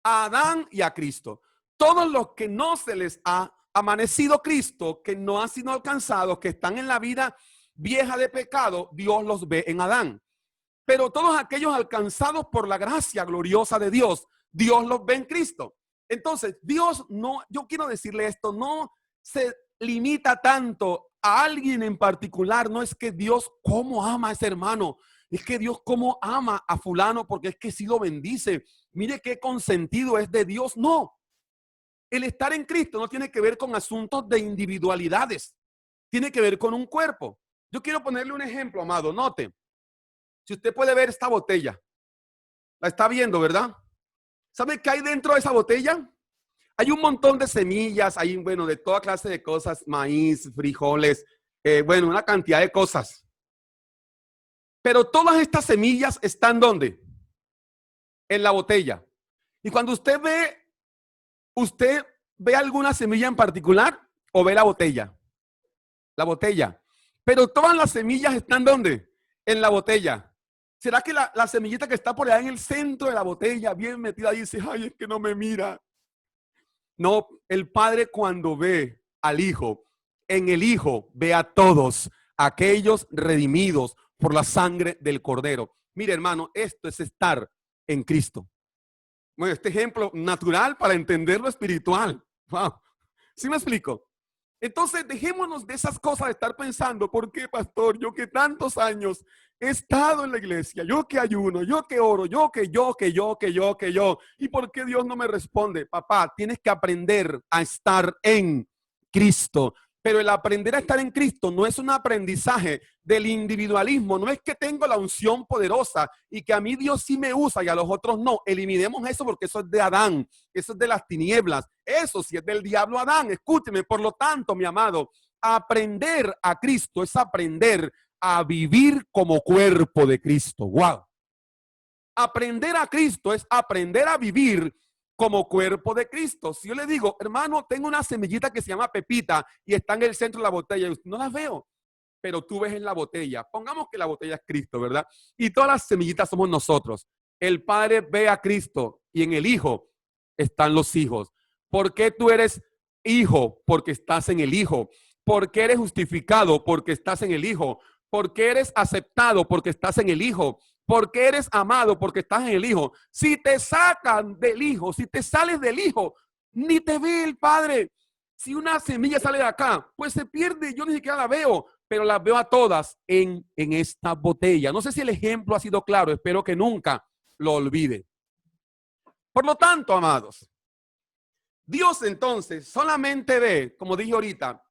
S1: A Adán y a Cristo. Todos los que no se les ha amanecido Cristo, que no han sido alcanzados, que están en la vida vieja de pecado, Dios los ve en Adán. Pero todos aquellos alcanzados por la gracia gloriosa de Dios, Dios los ve en Cristo. Entonces, Dios no, yo quiero decirle esto, no se limita tanto a alguien en particular. No es que Dios cómo ama a ese hermano, es que Dios cómo ama a fulano porque es que sí lo bendice. Mire qué consentido es de Dios. No, el estar en Cristo no tiene que ver con asuntos de individualidades, tiene que ver con un cuerpo. Yo quiero ponerle un ejemplo, amado, note. Si usted puede ver esta botella, la está viendo, ¿verdad? ¿Sabe qué hay dentro de esa botella? Hay un montón de semillas, hay, bueno, de toda clase de cosas, maíz, frijoles, bueno, una cantidad de cosas. Pero todas estas semillas están ¿dónde? En la botella. Y cuando ¿usted ve alguna semilla en particular o ve la botella? La botella. Pero todas las semillas están ¿dónde? En la botella. ¿Será que la semillita que está por allá en el centro de la botella, bien metida, dice, ay, es que no me mira? No, el Padre cuando ve al Hijo, en el Hijo ve a todos aquellos redimidos por la sangre del Cordero. Mire, hermano, esto es estar en Cristo. Bueno, este ejemplo natural para entender lo espiritual. Wow. ¿Sí me explico? Entonces, dejémonos de esas cosas de estar pensando, ¿por qué, pastor? Yo que tantos años he estado en la iglesia, yo que ayuno, yo que oro, yo. ¿Y por qué Dios no me responde? Papá, tienes que aprender a estar en Cristo. Pero el aprender a estar en Cristo no es un aprendizaje del individualismo. No es que tengo la unción poderosa y que a mí Dios sí me usa y a los otros no. Eliminemos eso porque eso es de Adán. Eso es de las tinieblas. Eso sí es del diablo Adán. Escúcheme. Por lo tanto, mi amado, aprender a Cristo es aprender a vivir como cuerpo de Cristo. Wow. Aprender a Cristo es aprender a vivir como cuerpo de Cristo. Si yo le digo, hermano, tengo una semillita que se llama Pepita y está en el centro de la botella, y usted no la veo, pero tú ves en la botella. Pongamos que la botella es Cristo, ¿verdad? Y todas las semillitas somos nosotros. El Padre ve a Cristo y en el Hijo están los hijos. ¿Por qué tú eres hijo? Porque estás en el Hijo. ¿Por qué eres justificado? Porque estás en el Hijo. ¿Por qué eres aceptado? Porque estás en el Hijo. ¿Por qué eres amado? Porque estás en el Hijo. Si te sacan del Hijo, si te sales del Hijo, ni te ve el Padre. Si una semilla sale de acá, pues se pierde. Yo ni siquiera la veo, pero las veo a todas en esta botella. No sé si el ejemplo ha sido claro. Espero que nunca lo olvide. Por lo tanto, amados, Dios entonces solamente ve, como dije ahorita,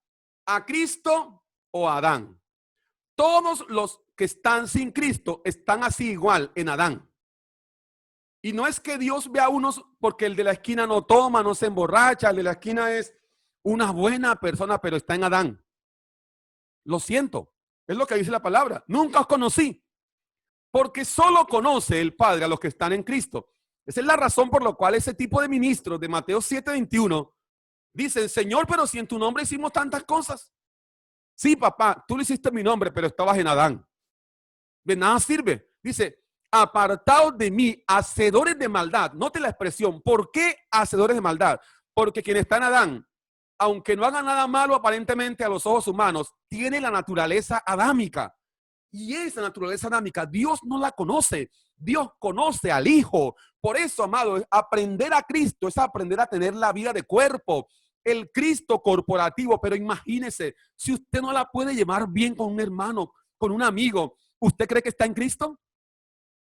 S1: a Cristo o a Adán. Todos los que están sin Cristo están así igual en Adán. Y no es que Dios vea a unos porque el de la esquina no toma, no se emborracha, el de la esquina es una buena persona, pero está en Adán. Lo siento, es lo que dice la palabra. Nunca os conocí, porque solo conoce el Padre a los que están en Cristo. Esa es la razón por la cual ese tipo de ministros de Mateo 7:21 dicen, Señor, pero si en tu nombre hicimos tantas cosas. Sí, papá, tú lo hiciste en mi nombre, pero estabas en Adán. De nada sirve. Dice, apartaos de mí, hacedores de maldad. Note la expresión. ¿Por qué hacedores de maldad? Porque quien está en Adán, aunque no haga nada malo aparentemente a los ojos humanos, tiene la naturaleza adámica. Y esa naturaleza adámica, Dios no la conoce. Dios conoce al Hijo. Por eso, amado, aprender a Cristo es aprender a tener la vida de cuerpo. El Cristo corporativo. Pero imagínese, si usted no la puede llevar bien con un hermano, con un amigo, ¿usted cree que está en Cristo?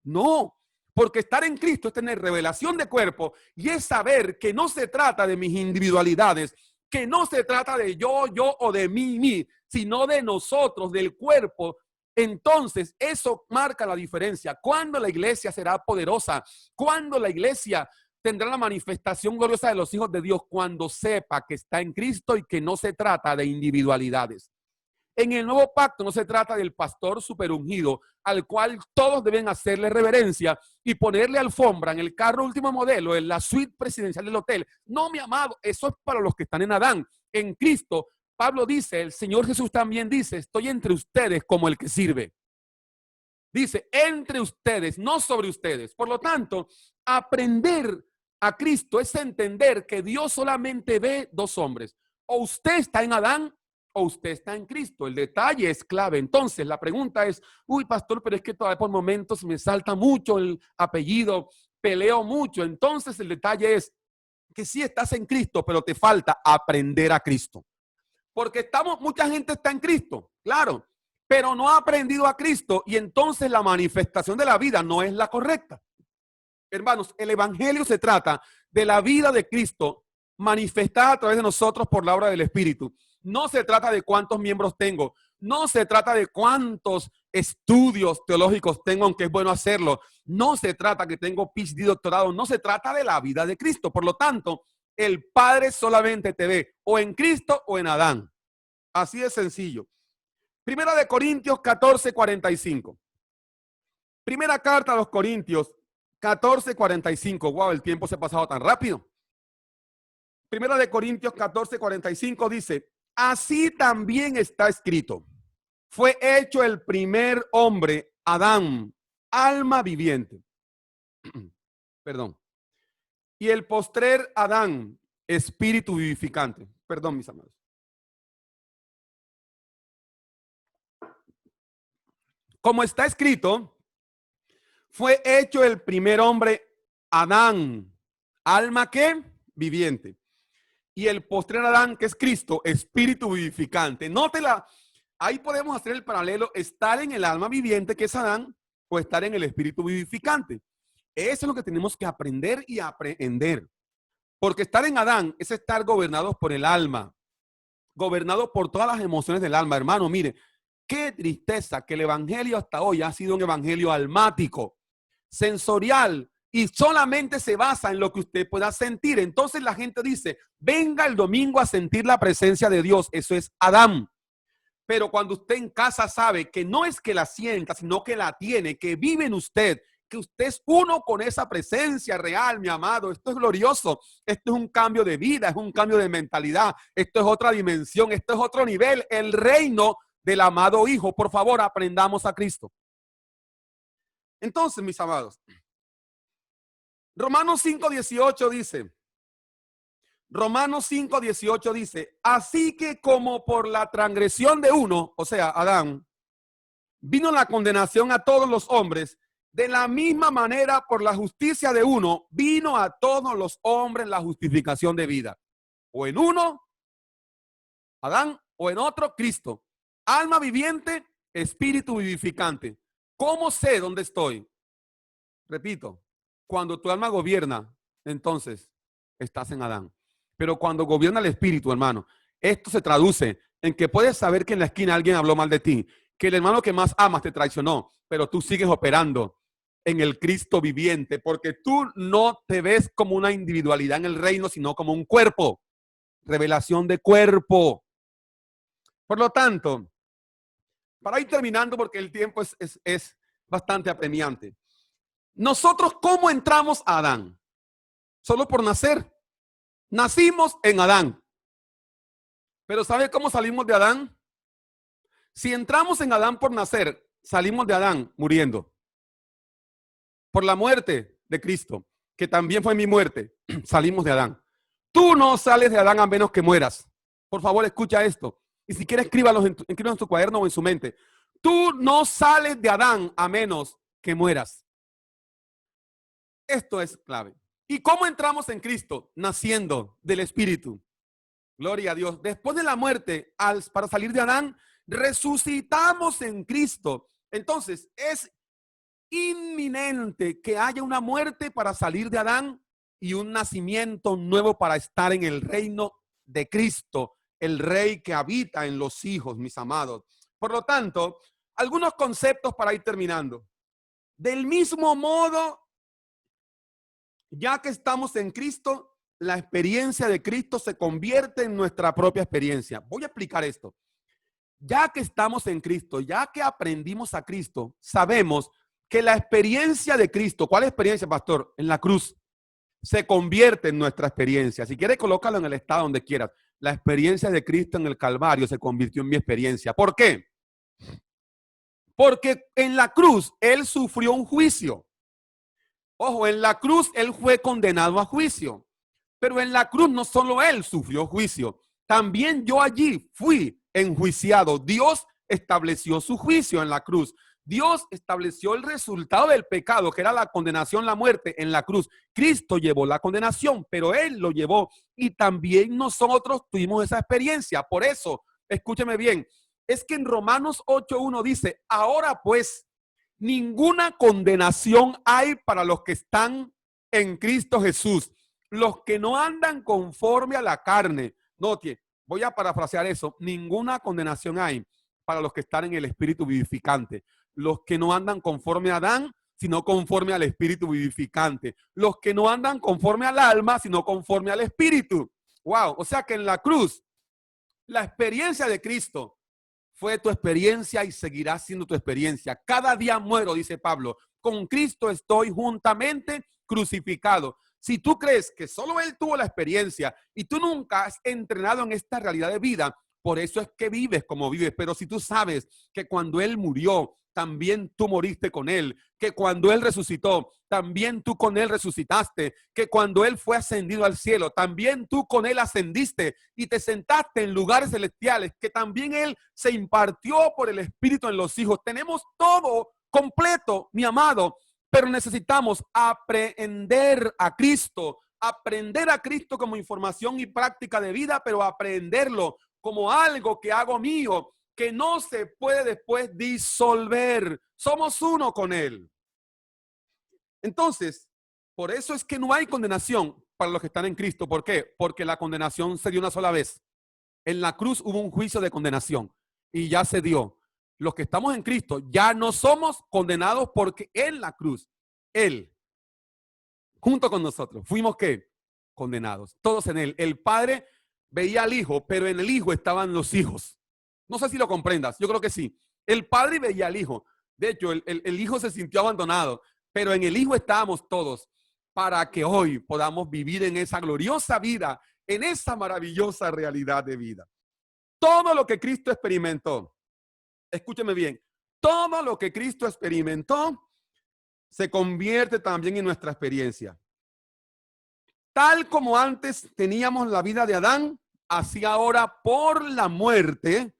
S1: No, porque estar en Cristo es tener revelación de cuerpo y es saber que no se trata de mis individualidades, que no se trata de yo o de mí, sino de nosotros, del cuerpo. Entonces, eso marca la diferencia. ¿Cuándo la iglesia será poderosa? ¿Cuándo la iglesia tendrá la manifestación gloriosa de los hijos de Dios? Cuando sepa que está en Cristo y que no se trata de individualidades. En el nuevo pacto no se trata del pastor superungido al cual todos deben hacerle reverencia y ponerle alfombra en el carro último modelo, en la suite presidencial del hotel. No, mi amado, eso es para los que están en Adán. En Cristo, Pablo dice, el Señor Jesús también dice, estoy entre ustedes como el que sirve. Dice, entre ustedes, no sobre ustedes. Por lo tanto, aprender a Cristo es entender que Dios solamente ve dos hombres. O usted está en Adán o usted está en Cristo. El detalle es clave. Entonces, la pregunta es, uy, pastor, pero es que todavía por momentos me salta mucho el apellido, peleo mucho. Entonces, el detalle es que sí estás en Cristo, pero te falta aprender a Cristo. Porque mucha gente está en Cristo, claro, pero no ha aprendido a Cristo y entonces la manifestación de la vida no es la correcta. Hermanos, el evangelio se trata de la vida de Cristo manifestada a través de nosotros por la obra del Espíritu. No se trata de cuántos miembros tengo, no se trata de cuántos estudios teológicos tengo, aunque es bueno hacerlo. No se trata que tengo PhD, doctorado, no se trata de la vida de Cristo. Por lo tanto, el Padre solamente te ve o en Cristo o en Adán. Así de sencillo. Primera de Corintios 14:45. Primera carta a los Corintios 14:45. Wow, el tiempo se ha pasado tan rápido. Primera de Corintios 14:45 dice, así también está escrito. Fue hecho el primer hombre, Adán, alma viviente. Perdón. Y el postrer Adán, espíritu vivificante. Perdón, mis amados. Como está escrito, fue hecho el primer hombre, Adán, alma que viviente. Y el postrer Adán, que es Cristo, espíritu vivificante. Nótela, ahí podemos hacer el paralelo, estar en el alma viviente, que es Adán, o estar en el espíritu vivificante. Eso es lo que tenemos que aprender y aprender. Porque estar en Adán es estar gobernados por el alma, gobernados por todas las emociones del alma. Hermano, mire, qué tristeza que el evangelio hasta hoy ha sido un evangelio almático, sensorial, y solamente se basa en lo que usted pueda sentir. Entonces la gente dice, venga el domingo a sentir la presencia de Dios. Eso es Adán. Pero cuando usted en casa sabe que no es que la sienta, sino que la tiene, que vive en usted, que usted es uno con esa presencia real, mi amado, esto es glorioso. Esto es un cambio de vida, es un cambio de mentalidad. Esto es otra dimensión, esto es otro nivel. El reino del amado Hijo. Por favor, aprendamos a Cristo. Entonces, mis amados, Romanos 5:18 dice, Romanos 5:18 dice, así que como por la transgresión de uno, o sea, Adán, vino la condenación a todos los hombres, de la misma manera por la justicia de uno, vino a todos los hombres la justificación de vida. O en uno, Adán, o en otro, Cristo. Alma viviente, espíritu vivificante. ¿Cómo sé dónde estoy? Repito, cuando tu alma gobierna, entonces estás en Adán. Pero cuando gobierna el espíritu, hermano, esto se traduce en que puedes saber que en la esquina alguien habló mal de ti, que el hermano que más amas te traicionó, pero tú sigues operando en el Cristo viviente, porque tú no te ves como una individualidad en el reino, sino como un cuerpo. Revelación de cuerpo. Por lo tanto, para ir terminando, porque el tiempo es bastante apremiante. Nosotros, ¿cómo entramos a Adán? Solo por nacer. Nacimos en Adán. Pero ¿sabe cómo salimos de Adán? Si entramos en Adán por nacer, salimos de Adán muriendo. Por la muerte de Cristo, que también fue mi muerte, salimos de Adán. Tú no sales de Adán a menos que mueras. Por favor, escucha esto. Y si quieres, escríbalo en tu cuaderno o en su mente. Tú no sales de Adán a menos que mueras. Esto es clave. ¿Y cómo entramos en Cristo? Naciendo del Espíritu. Gloria a Dios. Después de la muerte, para salir de Adán, resucitamos en Cristo. Entonces, es inminente que haya una muerte para salir de Adán y un nacimiento nuevo para estar en el reino de Cristo, el Rey que habita en los hijos, mis amados. Por lo tanto, algunos conceptos para ir terminando. Del mismo modo, ya que estamos en Cristo, la experiencia de Cristo se convierte en nuestra propia experiencia. Voy a explicar esto. Ya que estamos en Cristo, ya que aprendimos a Cristo, sabemos que la experiencia de Cristo, ¿cuál experiencia, pastor? En la cruz, se convierte en nuestra experiencia. Si quieres, colócalo en el estado donde quieras. La experiencia de Cristo en el Calvario se convirtió en mi experiencia. ¿Por qué? Porque en la cruz Él sufrió un juicio. Ojo, en la cruz Él fue condenado a juicio. Pero en la cruz no solo Él sufrió juicio, también yo allí fui enjuiciado. Dios estableció su juicio en la cruz. Dios estableció el resultado del pecado, que era la condenación, la muerte en la cruz. Cristo llevó la condenación, pero Él lo llevó. Y también nosotros tuvimos esa experiencia. Por eso, escúcheme bien, es que en Romanos 8:1 dice, ahora pues, ninguna condenación hay para los que están en Cristo Jesús. Los que no andan conforme a la carne. Note, voy a parafrasear eso. Ninguna condenación hay para los que están en el espíritu vivificante. Los que no andan conforme a Adán, sino conforme al espíritu vivificante. Los que no andan conforme al alma, sino conforme al espíritu. Wow, o sea que en la cruz, la experiencia de Cristo fue tu experiencia y seguirá siendo tu experiencia. Cada día muero, dice Pablo. Con Cristo estoy juntamente crucificado. Si tú crees que solo Él tuvo la experiencia y tú nunca has entrenado en esta realidad de vida, Por eso es que vives como vives. Pero si tú sabes que cuando Él murió, también tú moriste con Él, que cuando Él resucitó, también tú con Él resucitaste, que cuando Él fue ascendido al cielo, también tú con Él ascendiste y te sentaste en lugares celestiales, que también Él se impartió por el Espíritu en los hijos. Tenemos todo completo, mi amado, pero necesitamos aprender a Cristo como información y práctica de vida, pero aprenderlo como algo que hago mío, que no se puede después disolver. Somos uno con Él. Entonces, por eso es que no hay condenación para los que están en Cristo. ¿Por qué? Porque la condenación se dio una sola vez. En la cruz hubo un juicio de condenación y ya se dio. Los que estamos en Cristo ya no somos condenados porque en la cruz, Él, junto con nosotros, fuimos ¿qué? Condenados. Todos en Él. El Padre veía al Hijo, pero en el Hijo estaban los hijos. No sé si lo comprendas, yo creo que sí. El Padre veía al Hijo. De hecho, el Hijo se sintió abandonado, pero en el Hijo estábamos todos para que hoy podamos vivir en esa gloriosa vida, en esa maravillosa realidad de vida. Todo lo que Cristo experimentó, escúcheme bien, todo lo que Cristo experimentó se convierte también en nuestra experiencia. Tal como antes teníamos la vida de Adán, así ahora por la muerte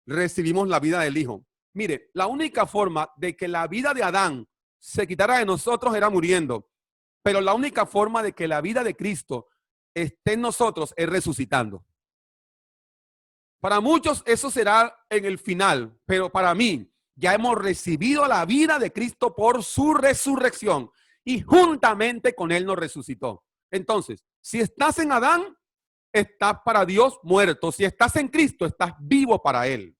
S1: recibimos la vida del Hijo. Mire, la única forma de que la vida de Adán se quitara de nosotros era muriendo, pero la única forma de que la vida de Cristo esté en nosotros es resucitando. Para muchos eso será en el final, pero para mí ya hemos recibido la vida de Cristo por su resurrección y juntamente con Él nos resucitó. Entonces, si estás en Adán, estás para Dios muerto. Si estás en Cristo, estás vivo para Él.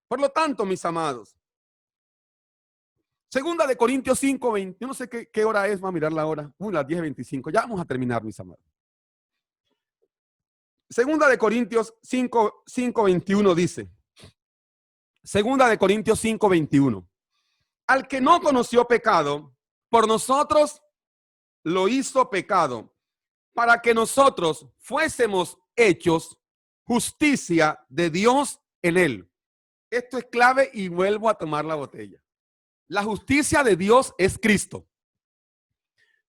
S1: Por lo tanto, mis amados, Segunda de Corintios 5:20, yo no sé qué hora es, vamos a mirar la hora, las 10:25, ya vamos a terminar, mis amados. Segunda de Corintios 5:21 dice, Segunda de Corintios 5:21, al que no conoció pecado, por nosotros lo hizo pecado, para que nosotros fuésemos hechos justicia de Dios en él. Esto es clave y vuelvo a tomar la botella. La justicia de Dios es Cristo.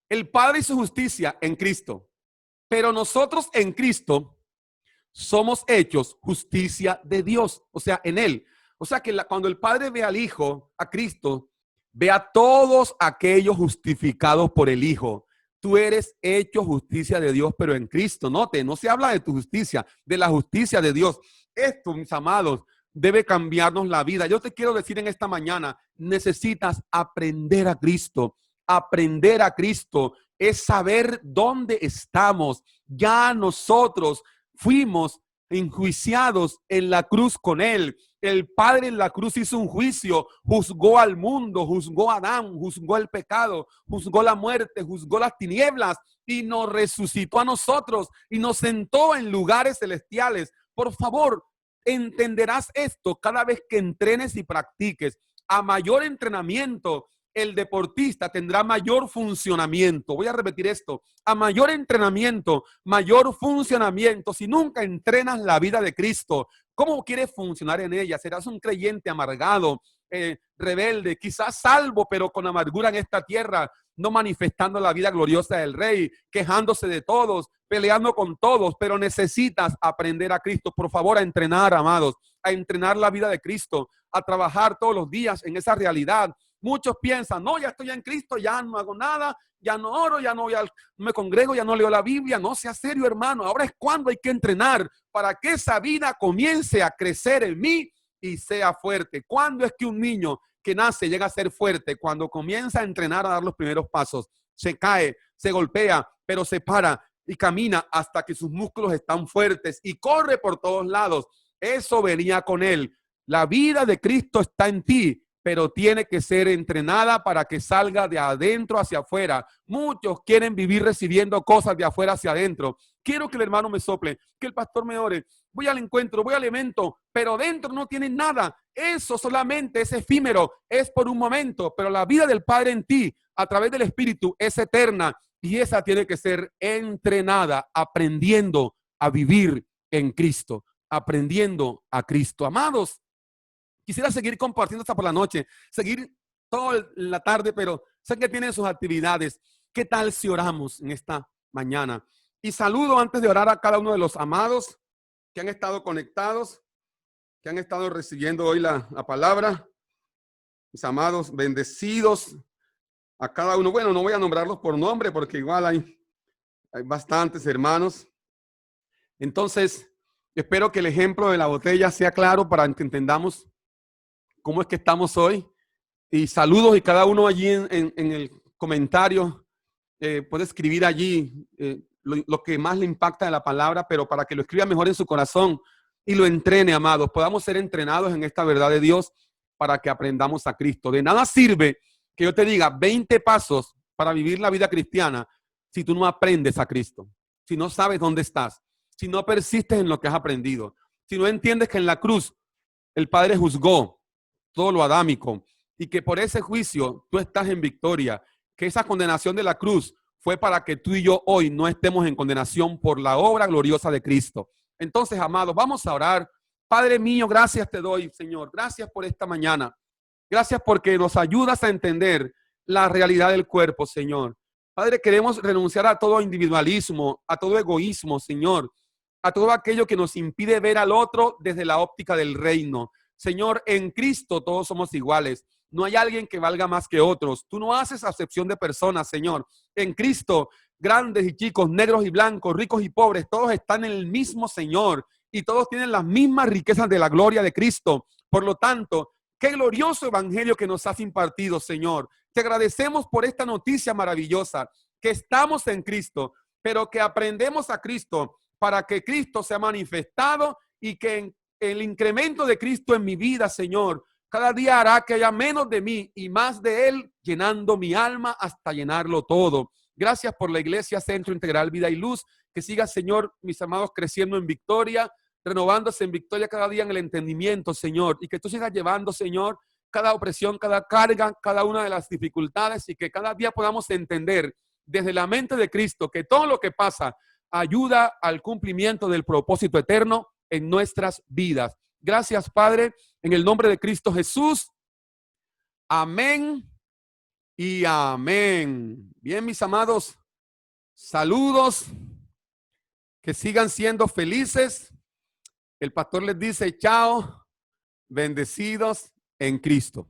S1: El Padre y su justicia en Cristo. Pero nosotros en Cristo somos hechos justicia de Dios, o sea, en Él. O sea que cuando el Padre ve al Hijo, a Cristo, ve a todos aquellos justificados por el Hijo. Tú eres hecho justicia de Dios, pero en Cristo. Note, no se habla de tu justicia, de la justicia de Dios. Esto, mis amados, debe cambiarnos la vida. Yo te quiero decir en esta mañana, necesitas aprender a Cristo. Aprender a Cristo es saber dónde estamos. Ya nosotros fuimos enjuiciados en la cruz con Él. El Padre en la cruz hizo un juicio, juzgó al mundo, juzgó a Adán, juzgó el pecado, juzgó la muerte, juzgó las tinieblas y nos resucitó a nosotros y nos sentó en lugares celestiales. Por favor, entenderás esto cada vez que entrenes y practiques. A mayor entrenamiento, el deportista tendrá mayor funcionamiento. Voy a repetir esto. A mayor entrenamiento, mayor funcionamiento. Si nunca entrenas la vida de Cristo, ¿cómo quieres funcionar en ella? Serás un creyente amargado, rebelde, quizás salvo, pero con amargura en esta tierra, no manifestando la vida gloriosa del Rey, quejándose de todos, peleando con todos, pero necesitas aprender a Cristo. Por favor, a entrenar, amados, a entrenar la vida de Cristo, a trabajar todos los días en esa realidad. Muchos piensan, no, ya estoy en Cristo, ya no hago nada, ya no oro, ya no me congrego, ya no leo la Biblia. No sea serio, hermano. Ahora es cuando hay que entrenar para que esa vida comience a crecer en mí y sea fuerte. ¿Cuándo es que un niño que nace llega a ser fuerte? Cuando comienza a entrenar a dar los primeros pasos. Se cae, se golpea, pero se para y camina hasta que sus músculos están fuertes y corre por todos lados. Eso venía con él. La vida de Cristo está en ti, pero tiene que ser entrenada para que salga de adentro hacia afuera. Muchos quieren vivir recibiendo cosas de afuera hacia adentro. Quiero que el hermano me sople, que el pastor me ore. Voy al encuentro, voy al evento, pero dentro no tienen nada. Eso solamente es efímero, es por un momento, pero la vida del Padre en ti, a través del Espíritu, es eterna y esa tiene que ser entrenada, aprendiendo a vivir en Cristo, aprendiendo a Cristo. Amados, quisiera seguir compartiendo hasta por la noche, seguir toda la tarde, pero sé que tienen sus actividades. ¿Qué tal si oramos en esta mañana? Y saludo antes de orar a cada uno de los amados que han estado conectados, que han estado recibiendo hoy la palabra. Mis amados, bendecidos a cada uno. Bueno, no voy a nombrarlos por nombre porque igual hay bastantes hermanos. Entonces, espero que el ejemplo de la botella sea claro para que entendamos cómo es que estamos hoy. Y saludos, y cada uno allí en el comentario puede escribir allí lo que más le impacta de la palabra, pero para que lo escriba mejor en su corazón y lo entrene, amados. Podamos ser entrenados en esta verdad de Dios para que aprendamos a Cristo. De nada sirve que yo te diga 20 pasos para vivir la vida cristiana si tú no aprendes a Cristo, si no sabes dónde estás, si no persistes en lo que has aprendido, si no entiendes que en la cruz el Padre juzgó todo lo adámico y que por ese juicio tú estás en victoria, que esa condenación de la cruz fue para que tú y yo hoy no estemos en condenación por la obra gloriosa de Cristo. Entonces, amados, vamos a orar. Padre mío, gracias te doy, Señor. Gracias por esta mañana. Gracias porque nos ayudas a entender la realidad del cuerpo, Señor. Padre, queremos renunciar a todo individualismo, a todo egoísmo, Señor, a todo aquello que nos impide ver al otro desde la óptica del reino. Señor, en Cristo todos somos iguales. No hay alguien que valga más que otros. Tú no haces acepción de personas, Señor. En Cristo, grandes y chicos, negros y blancos, ricos y pobres, todos están en el mismo Señor y todos tienen las mismas riquezas de la gloria de Cristo. Por lo tanto, qué glorioso evangelio que nos has impartido, Señor. Te agradecemos por esta noticia maravillosa, que estamos en Cristo, pero que aprendemos a Cristo para que Cristo sea manifestado y que el incremento de Cristo en mi vida, Señor, cada día hará que haya menos de mí y más de Él, llenando mi alma hasta llenarlo todo. Gracias por la Iglesia Centro Integral Vida y Luz, que siga, Señor, mis amados, creciendo en victoria, renovándose en victoria cada día en el entendimiento, Señor, y que tú sigas llevando, Señor, cada opresión, cada carga, cada una de las dificultades, y que cada día podamos entender desde la mente de Cristo que todo lo que pasa ayuda al cumplimiento del propósito eterno en nuestras vidas. Gracias, Padre, en el nombre de Cristo Jesús. Amén y amén. Bien, mis amados, saludos, que sigan siendo felices. El pastor les dice chao, bendecidos en Cristo.